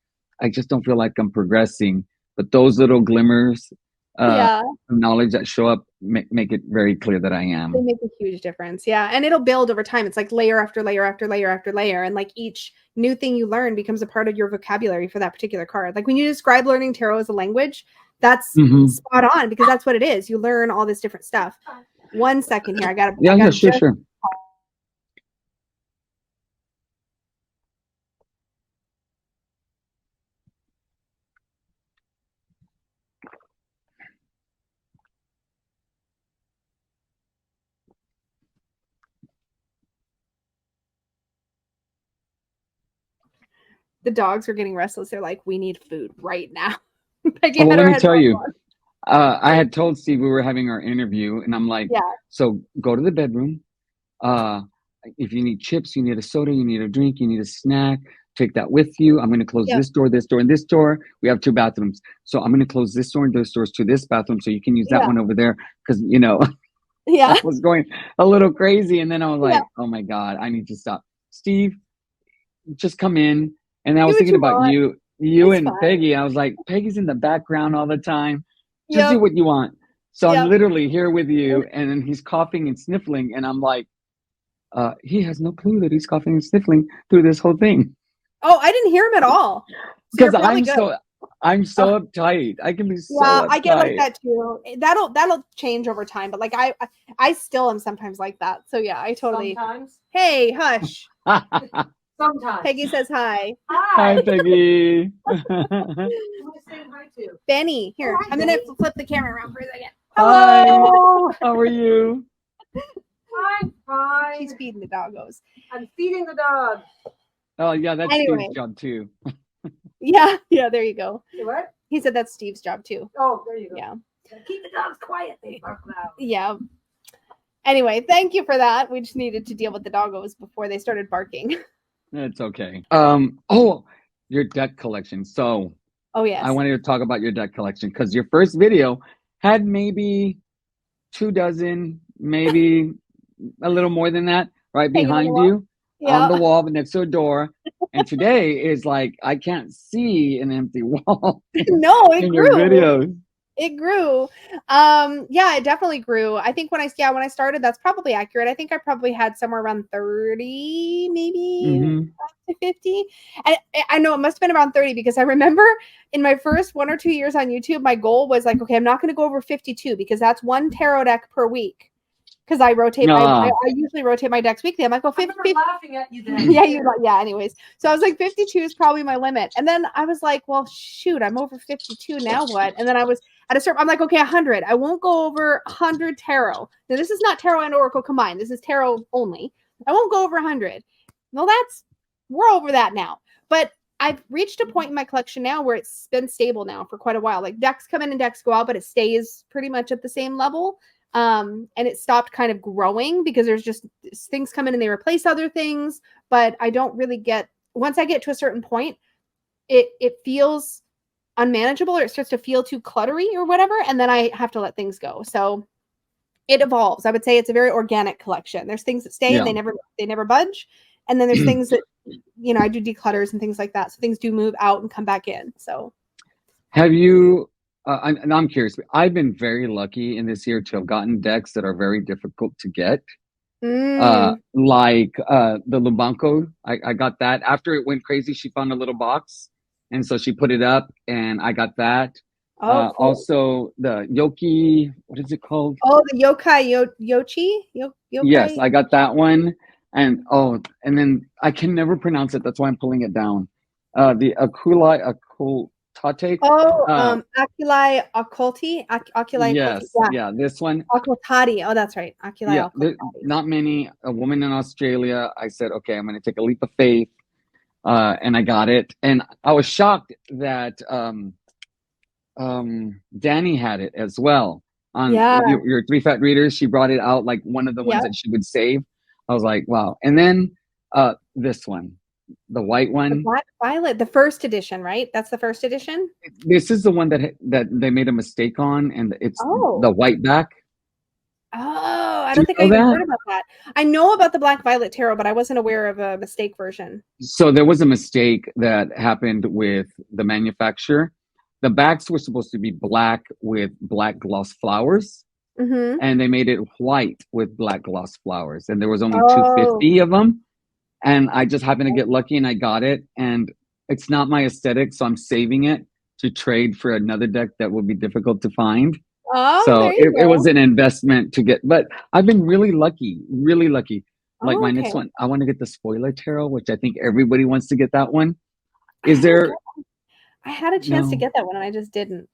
I just don't feel like I'm progressing, but those little glimmers Yeah. of knowledge that show up make it very clear that I They am. make a huge difference. Yeah. And it'll build over time. It's like layer after layer after layer after layer. And like each new thing you learn becomes a part of your vocabulary for that particular card. Like when you describe learning tarot as a language, that's Hmm. spot on because that's what it is. You learn all this different stuff. 1 second here. Yeah, I yeah, gotta sure, just sure. the dogs are getting restless. They're like, we need food right now. Peggy Well, had let her me tell headphones you, on. I had told Steve we were having our interview, and I'm like, Yeah. so go to the bedroom. Uh, if you need chips, you need a soda, you need a drink, you need a snack, take that with you. I'm going to close Yep. this door, and this door. We have 2 bathrooms. So I'm going to close this door and those doors to this bathroom so you can use that Yeah. one over there. Because, you know, I Yeah. was going a little crazy. And then I was Yeah. like, oh my God, I need to stop. Steve, just come in. And I Do was what thinking you about want. you It's fine. and Peggy. I was like, Peggy's in the background all the time. Just do Yep. what you want. So I'm Yep. literally here with you. And then he's coughing and sniffling. And I'm like, he has no clue that he's coughing and sniffling through this whole thing Oh, I didn't hear him at all. So you're because probably good. I'm so uptight. I can be so Yeah, I get like uptight. that too. That'll change over time, but like I still am sometimes like that. So yeah, I totally. Sometimes. Hey, hush. Sometimes. Peggy says hi. Hi, Hi. Peggy. Who am I saying hi to? Benny, here. Hi, I'm gonna Benny. flip the camera around for a second. Hi. Hello. How are you? Hi. Hi. She's feeding the doggos. I'm feeding the dog. Oh, yeah, that's Anyway. Steve's job too. Yeah, there you go. Say what? He said that's Steve's job too. Oh, there you go. Yeah. Keep the dogs quiet. They bark loud. Yeah. Anyway, thank you for that. We just needed to deal with the doggos before they started barking. It's okay. Your deck collection. So Oh yes. I wanted to talk about your deck collection because your first video had maybe 24, maybe a little more than that, right Hanging on the behind wall. you Yeah. on the wall next to a door. And today is like I can't see an empty wall No, it in your grew. videos. It grew. Yeah, it definitely grew. I think when I started, that's probably accurate. I think I probably had somewhere around 30, maybe Mhm. up to 50. And I know it must have been around 30 because I remember in my first 1 or 2 years on YouTube, my goal was like, okay, I'm not going to go over 52 because that's one tarot deck per week. Because I rotate, I usually rotate my decks weekly. I'm like, well, 50. I'm laughing at you then. Yeah. Anyways, so I was like, 52 is probably my limit. And then I was like, well, shoot, I'm over 52 now. What? And then I was at a certain. I'm like, okay, 100. I won't go over 100 tarot. Now this is not tarot and oracle combined. This is tarot only. I won't go over 100. Well, we're over that now. But I've reached a point in my collection now where it's been stable now for quite a while. Like decks come in and decks go out, but it stays pretty much at the same level. And it stopped kind of growing because there's just things come in and they replace other things. But I don't really once I get to a certain point, it feels unmanageable or it starts to feel too cluttery or whatever. And then I have to let things go. So it evolves. I would say it's a very organic collection. There's things that stay and they never budge. And then there's things that, I do declutters and things like that. So things do move out and come back in. So have you I'm curious. I've been very lucky in this year to have gotten decks that are very difficult to get. Like the Lubanco. I got that after it went crazy. She found a little box, and so she put it up, and I got that. Cool. Also the Yoki. What is it called? Oh, the Yokai Yochi. Yokai? Yes, I got that one. And then I can never pronounce it. That's why I'm pulling it down. The Akultate. Oculi occulti. Oculi Yes, occulti. yeah, this one. Occultati. Oh, that's right. Oculi occultati. Not many. A woman in Australia. I said, okay, I'm going to take a leap of faith, and I got it. And I was shocked that Danny had it as well. On your Three Fat Readers, she brought it out like one of the ones that she would save. I was like, wow. And then this one, the white one, the Black Violet, the first edition, right? That's the first edition. This is the one that they made a mistake on, and it's the white back. Oh, I don't think I even heard about that. I know about the Black Violet Tarot, but I wasn't aware of a mistake version. So there was a mistake that happened with the manufacturer. The backs were supposed to be black with black gloss flowers, and they made it white with black gloss flowers. And there was only 250 of them. And I just happened to get lucky and I got it. And it's not my aesthetic, so I'm saving it to trade for another deck that will be difficult to find. So it was an investment to get. But I've been really lucky, really lucky. Like my next one, I want to get the Spoiler Tarot, which I think everybody wants to get that one. Is there... I had a chance to get that one and I just didn't.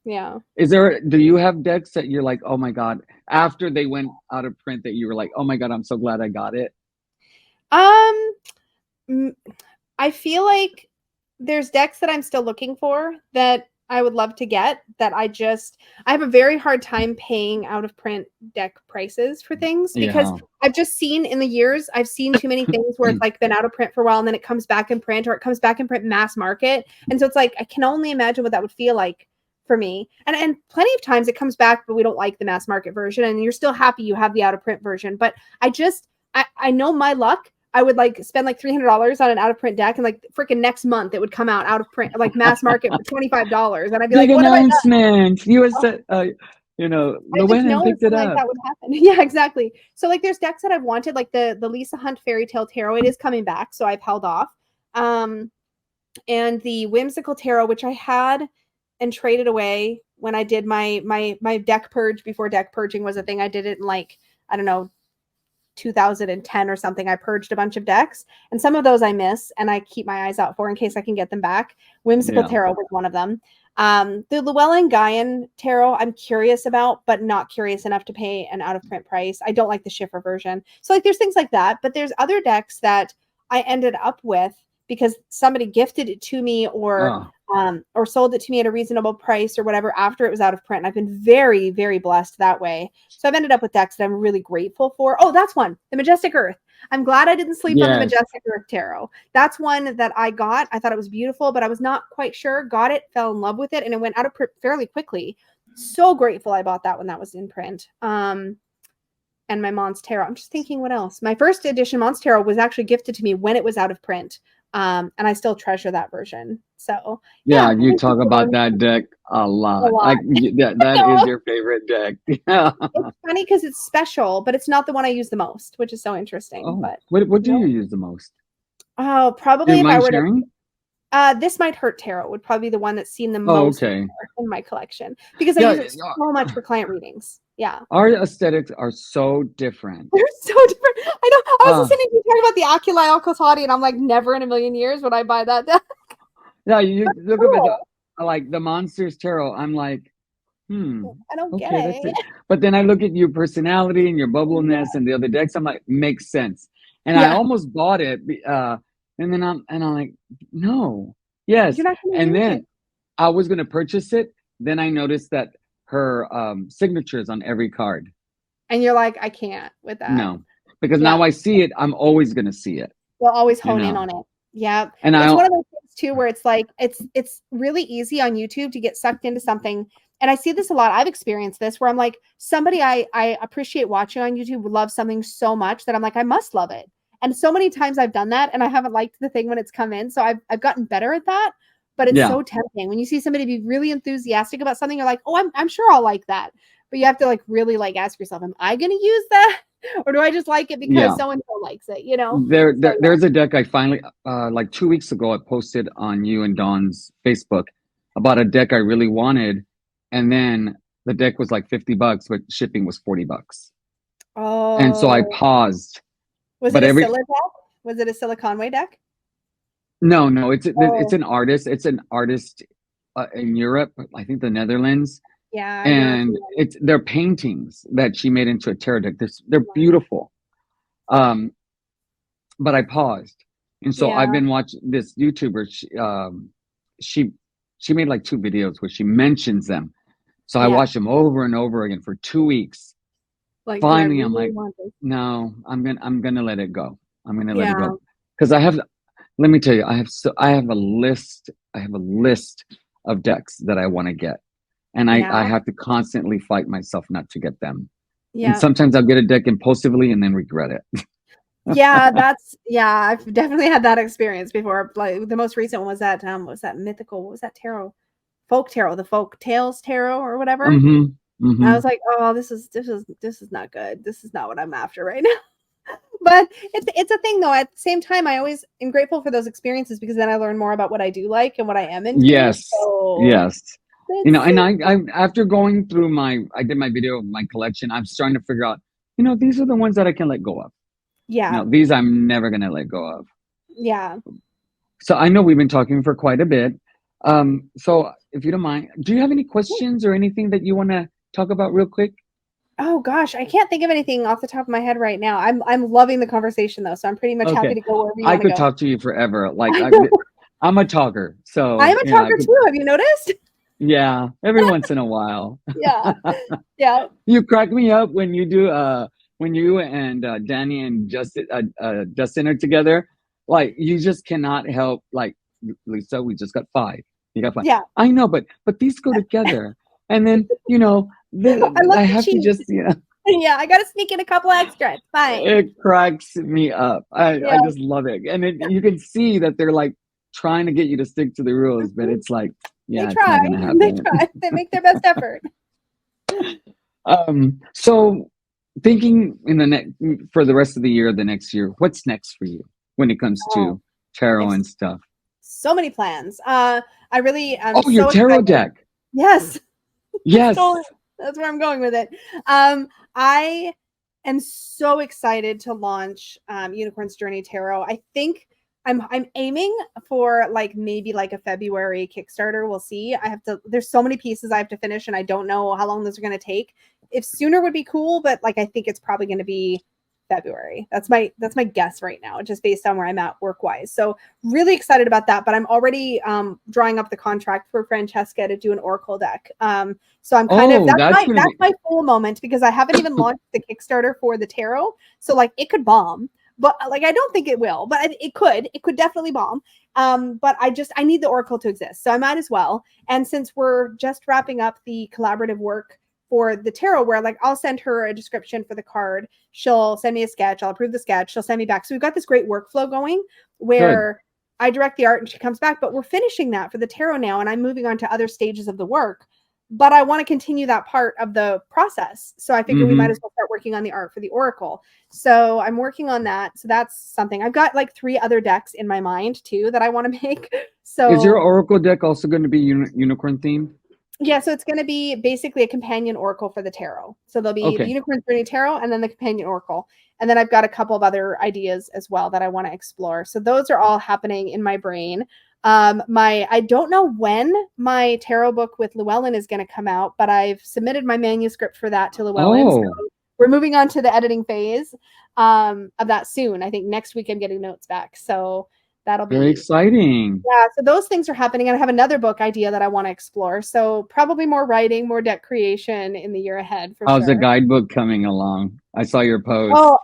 Yeah. Do you have decks that you're like, oh my God, after they went out of print that you were like, oh my God, I'm so glad I got it? I feel like there's decks that I'm still looking for that I would love to get that I have a very hard time paying out of print deck prices for things because I've just seen in the years, I've seen too many things where it's like been out of print for a while and then it comes back in print or it comes back in print mass market. And so it's like, I can only imagine what that would feel like for me. And plenty of times it comes back, but we don't like the mass market version and you're still happy you have the out of print version. But I know my luck. I would like spend like $300 on an out of print deck, and like freaking next month it would come out of print, like mass market for $25, and I'd be like, "What announcement! You said, Llewellyn picked it up." Like that would happen. Yeah, exactly. So like, there's decks that I've wanted, like the Lisa Hunt Fairy Tale Tarot. It is coming back, so I've held off. and the Whimsical Tarot, which I had and traded away when I did my deck purge before deck purging was a thing. I did it in like, I don't know, 2010 or something. I purged a bunch of decks, and some of those I miss and I keep my eyes out for in case I can get them back. Whimsical Yeah. Tarot was one of them. The Llewellyn Guyan Tarot I'm curious about, but not curious enough to pay an out of print price. I don't like the Schiffer version. So like there's things like that, but there's other decks that I ended up with because somebody gifted it to me or sold it to me at a reasonable price or whatever after it was out of print. And I've been very, very blessed that way. So I've ended up with decks that I'm really grateful for. Oh, that's one, the Majestic Earth. I'm glad I didn't sleep on the Yes. Majestic Earth Tarot. That's one that I got. I thought it was beautiful, but I was not quite sure. Got it, fell in love with it, and it went out of print fairly quickly. So grateful I bought that when that was in print. And my Mons Tarot. I'm just thinking what else. My first edition Mons Tarot was actually gifted to me when it was out of print. And I still treasure that version. So yeah, you talk about that deck a lot. Like that is your favorite deck. Yeah. It's funny because it's special, but it's not the one I use the most, which is so interesting. Oh, but what do you use the most? Oh, Do probably you if I mind were sharing? to This Might Hurt Tarot would probably be the one that's seen the most okay. in my collection because I Yeah, use it so much for client readings. Yeah. Our aesthetics are so different. They're so different. I know. I was listening to you talking about the Oculi Alcatati, and I'm like, never in a million years would I buy that deck. Yeah, you look cool. at like the Monsters Tarot. I'm like, I don't get that's it. it. But then I look at your personality and your bubbleness and the other decks. I'm like, makes sense. And I almost bought it. And then I'm like, no, yes. You're not gonna And use then it. I was gonna purchase it. Then I noticed that her signature is on every card. And you're like, I can't with that. No, because now I see it. I'm always gonna see it. We'll always hone in on it. Yeah. And it's one of those things too where it's like it's really easy on YouTube to get sucked into something. And I see this a lot. I've experienced this where I'm like, somebody I appreciate watching on YouTube loves something so much that I'm like, I must love it. And so many times I've done that and I haven't liked the thing when it's come in. So I've gotten better at that. But it's so tempting when you see somebody be really enthusiastic about something. You're like, oh, I'm sure I'll like that. But you have to like really like ask yourself, am I going to use that? Or do I just like it because so and so likes it? You know, there's a deck I finally like 2 weeks ago I posted on you and Dawn's Facebook about a deck I really wanted, and then the deck was like $50, but shipping was $40. Oh, and so I paused. Was it a Scylla deck? Was it a Scylla Conway deck? No, it's an artist. It's an artist in Europe, I think the Netherlands. Yeah, and they're paintings that she made into a tarot deck. They're beautiful. But I paused, and so I've been watching this YouTuber. She made like 2 videos where she mentions them. So I watched them over and over again for 2 weeks. Like, finally, I'm like, no, I'm gonna let it go. I'm gonna let it go because I have. Let me tell you, I have a list. I have a list of decks that I want to get. And I have to constantly fight myself not to get them. Yeah. And sometimes I'll get a deck impulsively and then regret it. I've definitely had that experience before. Like the most recent one was that mythical, what was that tarot? Folk tarot, the Folk Tales tarot or whatever. Mm-hmm. Mm-hmm. I was like, oh, this is not good. This is not what I'm after right now. But it's a thing though. At the same time, I always am grateful for those experiences because then I learn more about what I do like and what I am into. Yes. Yes. You know, and I after going through I did my video of my collection, I'm starting to figure out, these are the ones that I can let go of. Yeah. No, these I'm never going to let go of. Yeah. So I know we've been talking for quite a bit. So if you don't mind, do you have any questions or anything that you want to talk about real quick? Oh gosh, I can't think of anything off the top of my head right now. I'm loving the conversation though, so I'm pretty much happy to go wherever you want to go. I could talk to you forever. Like I'm a talker, so I'm a talker too. Have you noticed? Yeah, every once in a while. Yeah. You crack me up when you do when you and Danny and Justin are together. Like you just cannot help. Like Lisa, we just got 5. You got 5. Yeah, I know, but these go together, and then I have to just Yeah, I got to sneak in a couple extra. Fine. It cracks me up. I just love it, and you can see that they're like trying to get you to stick to the rules, but it's like. Yeah, they try. They try. They make their best effort. So thinking for the rest of the year, the next year, what's next for you when it comes to tarot and stuff? so many plans. I really am Oh, your so tarot excited. deck. Yes. Yes. That's where I'm going with it. I am so excited to launch Unicorn's Journey Tarot. I think I'm aiming for like maybe like a February Kickstarter. We'll see. There's so many pieces I have to finish and I don't know how long those are going to take. If sooner would be cool, but like I think it's probably going to be February. That's my guess right now, just based on where I'm at work wise. So really excited about that. But I'm already drawing up the contract for Francesca to do an Oracle deck. So I'm kind of that's my full moment because I haven't even launched the Kickstarter for the tarot. So like it could bomb, but like I don't think it will, but it could definitely bomb. But I need the Oracle to exist, so I might as well. And since we're just wrapping up the collaborative work for the tarot, where like I'll send her a description for the card, she'll send me a sketch, I'll approve the sketch, she'll send me back. So we've got this great workflow going where I direct the art and she comes back, but we're finishing that for the tarot now and I'm moving on to other stages of the work, but I want to continue that part of the process. So I figure we might as well start working on the art for the Oracle. So I'm working on that. So that's something. I've got like 3 other decks in my mind too that I want to make. So is your Oracle deck also going to be unicorn themed? Yeah, so it's going to be basically a companion oracle for the tarot. So there'll be the Unicorn Journey Tarot and then the companion oracle. And then I've got a couple of other ideas as well that I want to explore. So those are all happening in my brain. I don't know when my tarot book with Llewellyn is going to come out, but I've submitted my manuscript for that to Llewellyn. So we're moving on to the editing phase of that soon. I think next week I'm getting notes back. So that'll be very exciting. Yeah, so those things are happening. And I have another book idea that I want to explore. So probably more writing, more deck creation in the year ahead for How's sure. the guidebook coming along? I saw your post. Oh,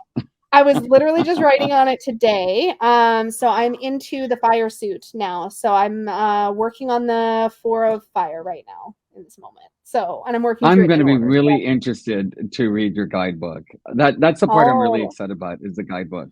I was literally just writing on it today. So I'm into the fire suit now. So I'm working on the 4 of fire right now in this moment. So, and I'm working through I'm going to be order, really interested to read your guidebook. That's the part I'm really excited about is the guidebook.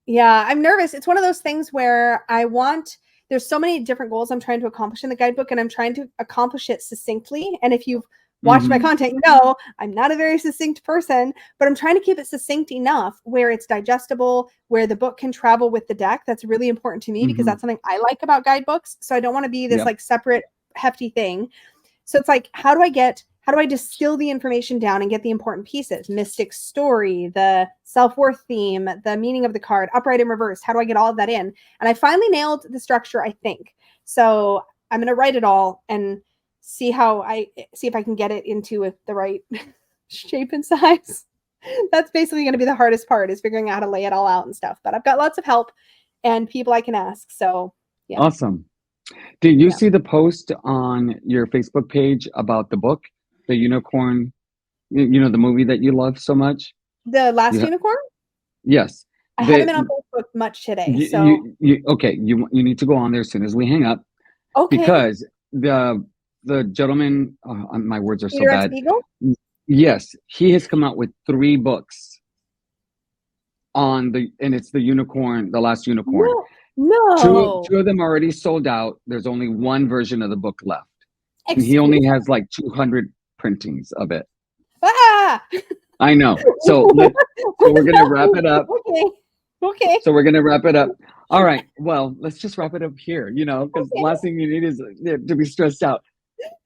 Yeah, I'm nervous. It's one of those things where there's so many different goals I'm trying to accomplish in the guidebook, and I'm trying to accomplish it succinctly. And if you've watched my content, you know I'm not a very succinct person, but I'm trying to keep it succinct enough where it's digestible, where the book can travel with the deck. That's really important to me because that's something I like about guidebooks. So I don't want to be this like separate, hefty thing. So it's like, how do I distill the information down and get the important pieces? Mystic story, the self-worth theme, the meaning of the card, upright and reverse. How do I get all of that in? And I finally nailed the structure, I think. So I'm going to write it all and see if I can get it into the right shape and size. That's basically going to be the hardest part, is figuring out how to lay it all out and stuff. But I've got lots of help and people I can ask. So yeah. Awesome. Did you see the post on your Facebook page about the book, the Unicorn, the movie that you love so much? The Last Unicorn? Yes. I haven't been on Facebook much today. You need to go on there as soon as we hang up. Okay. Because the gentleman, my words are Peter so bad. Spiegel? Yes, he has come out with 3 books and it's the Unicorn, the Last Unicorn. No. Two of them already sold out. There's only 1 version of the book left. And he only has like 200 printings of it. Ah! I know. So we're gonna wrap it up. Okay. So we're gonna wrap it up. All right. Well, let's just wrap it up here. Because the last thing you need is to be stressed out.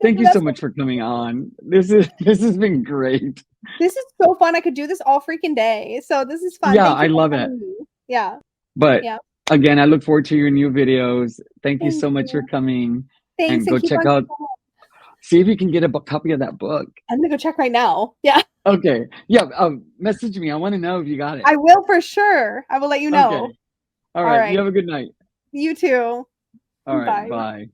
Thank you so much for coming on. This has been great. This is so fun. I could do this all freaking day. So this is fun. Yeah, I love it. Yeah. But again, I look forward to your new videos. Thank you so much for coming. Thanks. And go check out. See if you can get a copy of that book. I'm gonna go check right now. Yeah. Okay. Yeah. Message me. I want to know if you got it. I will for sure. I will let you know. Okay. All right. You have a good night. You too. All right. Bye.